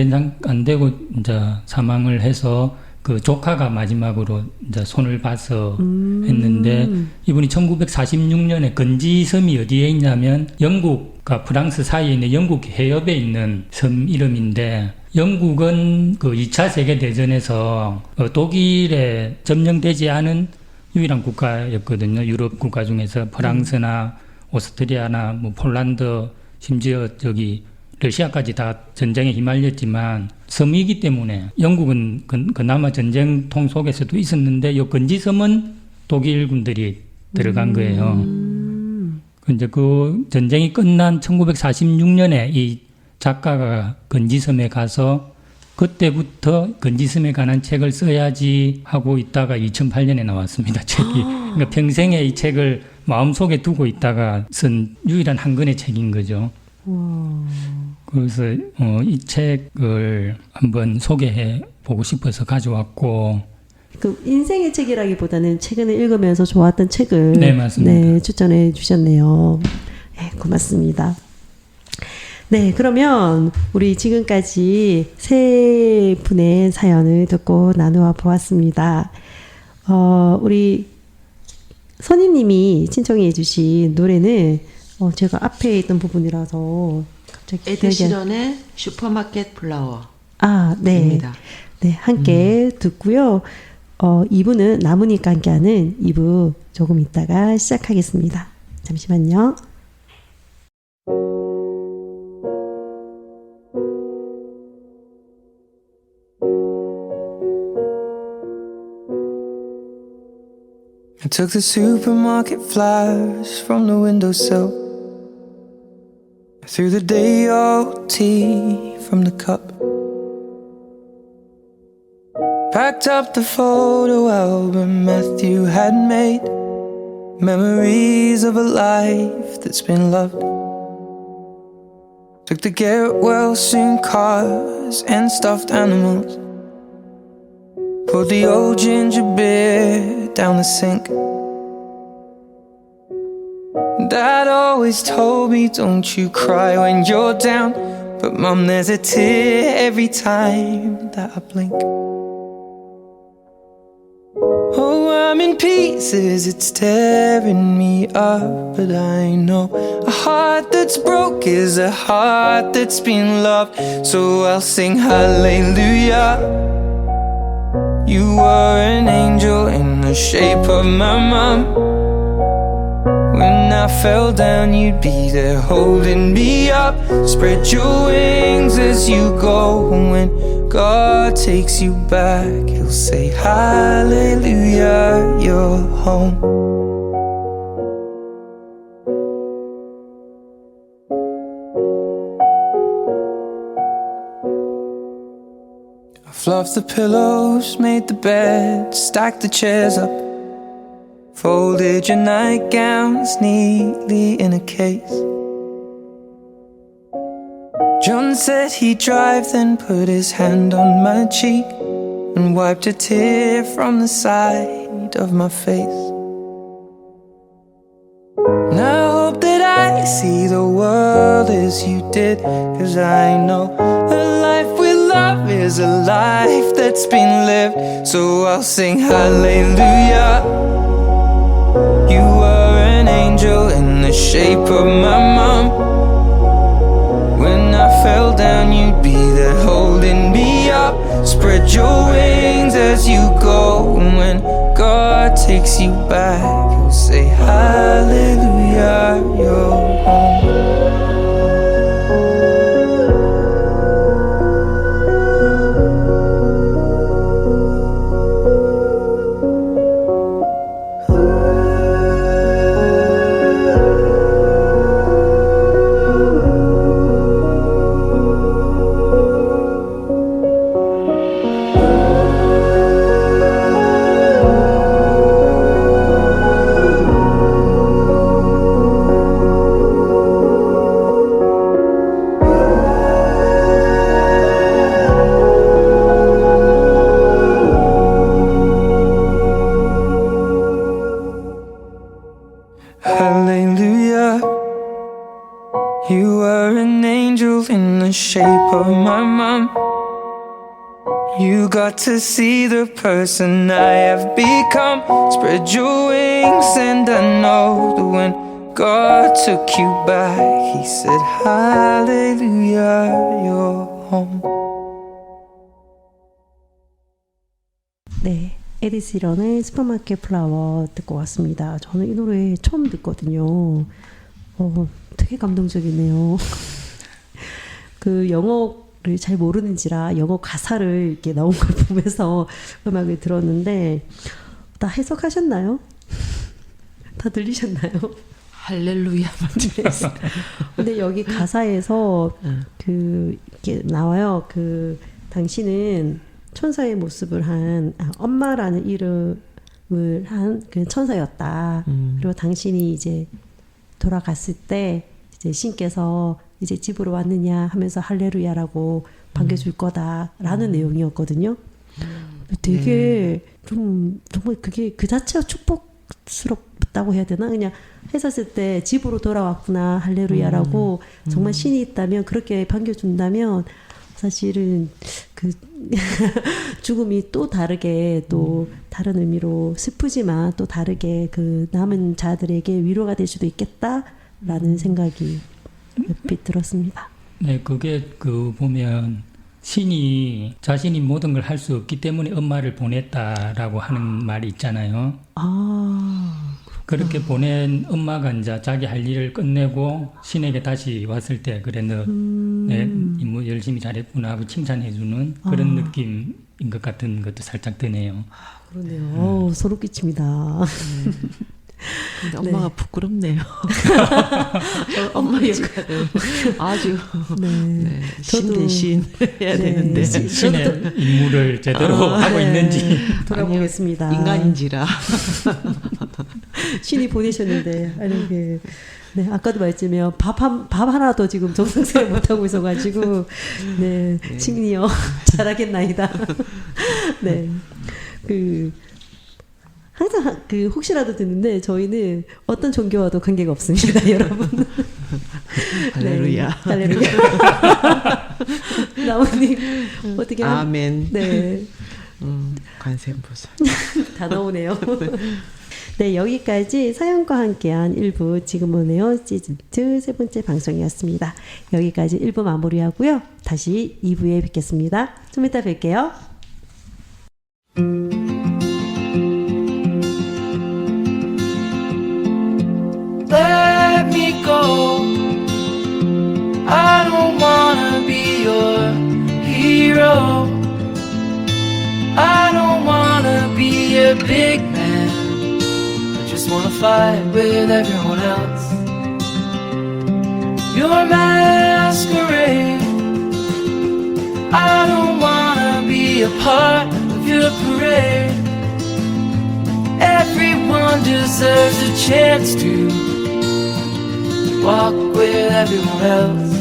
되고 이제 사망을 해서 그 조카가 마지막으로 이제 손을 봐서 했는데 이분이 1946년에 건지섬이 어디에 있냐면 영국과 프랑스 사이에 있는 영국 해협에 있는 섬 이름인데 영국은 그 2차 세계대전에서 독일에 점령되지 않은 유일한 국가였거든요. 유럽 국가 중에서 프랑스나 오스트리아나 뭐 폴란드 심지어 저기 러시아까지 다 전쟁에 휘말렸지만 섬이기 때문에 영국은 그나마 전쟁통 속에서도 있었는데 이 건지섬은 독일 군들이 들어간 거예요. 이제 그 전쟁이 끝난 1946년에 이 작가가 건지섬에 가서 그때부터 건지섬에 관한 책을 써야지 하고 있다가 2008년에 나왔습니다. 책이. 그러니까 평생에 이 책을 마음속에 두고 있다가 쓴 유일한 한 권의 책인 거죠. 그래서 이 책을 한번 소개해 보고 싶어서 가져왔고 그 인생의 책이라기보다는 최근에 읽으면서 좋았던 책을 네, 맞습니다. 네, 추천해 주셨네요. 네, 고맙습니다. 네, 그러면 우리 지금까지 세 분의 사연을 듣고 나누어 보았습니다. 우리 선희님이 신청해 주신 노래는 제가 앞에 있던 부분이라서 갑자기 에드 시런의 슈퍼마켓 플라워. 네. 입니다. 네, 함께 듣고요. 2부는 나무니까 함께하는 2부 조금 있다가 시작하겠습니다. 잠시만요. I took the supermarket flyers from the windowsill. I threw the day old tea from the cup. Packed up the photo album Matthew had made. Memories of a life that's been loved. Took the get well soon cars and stuffed animals. Poured the old ginger beer down the sink. Dad always told me, don't you cry when you're down. But Mum, there's a tear every time that I blink. Oh, I'm in pieces, it's tearing me up. But I know a heart that's broke is a heart that's been loved. So I'll sing hallelujah. You were an angel in the shape of my mom. When I fell down, you'd be there holding me up. Spread your wings as you go. When God takes you back, He'll say hallelujah, you're home. Fluffed the pillows, made the bed, stacked the chairs up. Folded your nightgowns neatly in a case. John said he'd drive, then put his hand on my cheek and wiped a tear from the side of my face. And I hope that I see the world as you did, 'cause I know a life with love is a life that's been lived. So I'll sing hallelujah. You were an angel in the shape of my mom. When I fell down, you'd be there holding me up. Spread your wings as you go. And when God takes you back, He'll say hallelujah, you're home. Hallelujah. You were an angel in the shape of my mom. You got to see the person I have become. Spread your wings and I know that when God took you back, He said, Hallelujah, you're home. 네, 에디 시런의 슈퍼마켓 플라워 듣고 왔습니다. 저는 이 노래 처음 듣거든요. 되게 감동적이네요. 그 영어를 잘 모르는지라 영어 가사를 이렇게 나온 걸 보면서 음악을 들었는데 다 해석하셨나요? 다 들리셨나요? 할렐루야만 들렸어요. 근데 여기 가사에서 그 이렇게 나와요. 그 당신은 천사의 모습을 한 엄마라는 이름을 한 그 천사였다. 그리고 당신이 이제 돌아갔을 때 이제 신께서 이제 집으로 왔느냐 하면서 할렐루야라고 반겨줄 거다라는 내용이었거든요. 되게 좀 정말 그게 그 자체가 축복스럽다고 해야 되나? 그냥 했었을 때 집으로 돌아왔구나 할렐루야라고 정말 신이 있다면 그렇게 반겨준다면 사실은 그 죽음이 또 다르게 또 다른 의미로 슬프지만 또 다르게 그 남은 자들에게 위로가 될 수도 있겠다라는 생각이 얼핏 들었습니다. 네, 그게 그 보면 신이 자신이 모든 걸 할 수 없기 때문에 엄마를 보냈다라고 하는 말이 있잖아요. 그렇게 보낸 엄마가 이제 자기 할 일을 끝내고 신에게 다시 왔을 때 그래 너 네, 임무 열심히 잘했구나 하고 칭찬해주는 그런 느낌인 것 같은 것도 살짝 드네요. 그러네요. 소름 끼칩니다. 근데 엄마가 부끄럽네요. 엄마 역할을 아주 네, 신 대신 해야 되는데 신의 임무를 제대로 하고 있는지 돌아보겠습니다. 인간인지라. 신이 보내셨는데 이렇게 네 아까도 말했지만 밥 하나도 지금 정상생활 못 하고 있어가지고 네 칭리요 잘하겠나이다. 네 그. 항상 그 혹시라도 듣는데 저희는 어떤 종교와도 관계가 없습니다, 여러분. 할렐루야. 네, 할렐루야. 나오님 어떻게 아멘. 네. 관세음보살. 다 나오네요. 네, 여기까지 사연과 함께한 1부 지금은 에어 시즌2 세 번째 방송이었습니다. 여기까지 1부 마무리하고요. 다시 2부에 뵙겠습니다. 좀 이따 뵐게요. Let me go. I don't wanna be your hero. I don't wanna be a big man. I just wanna fight with everyone else. Your masquerade. I don't wanna be a part of your parade. Everyone deserves a chance to walk with everyone else.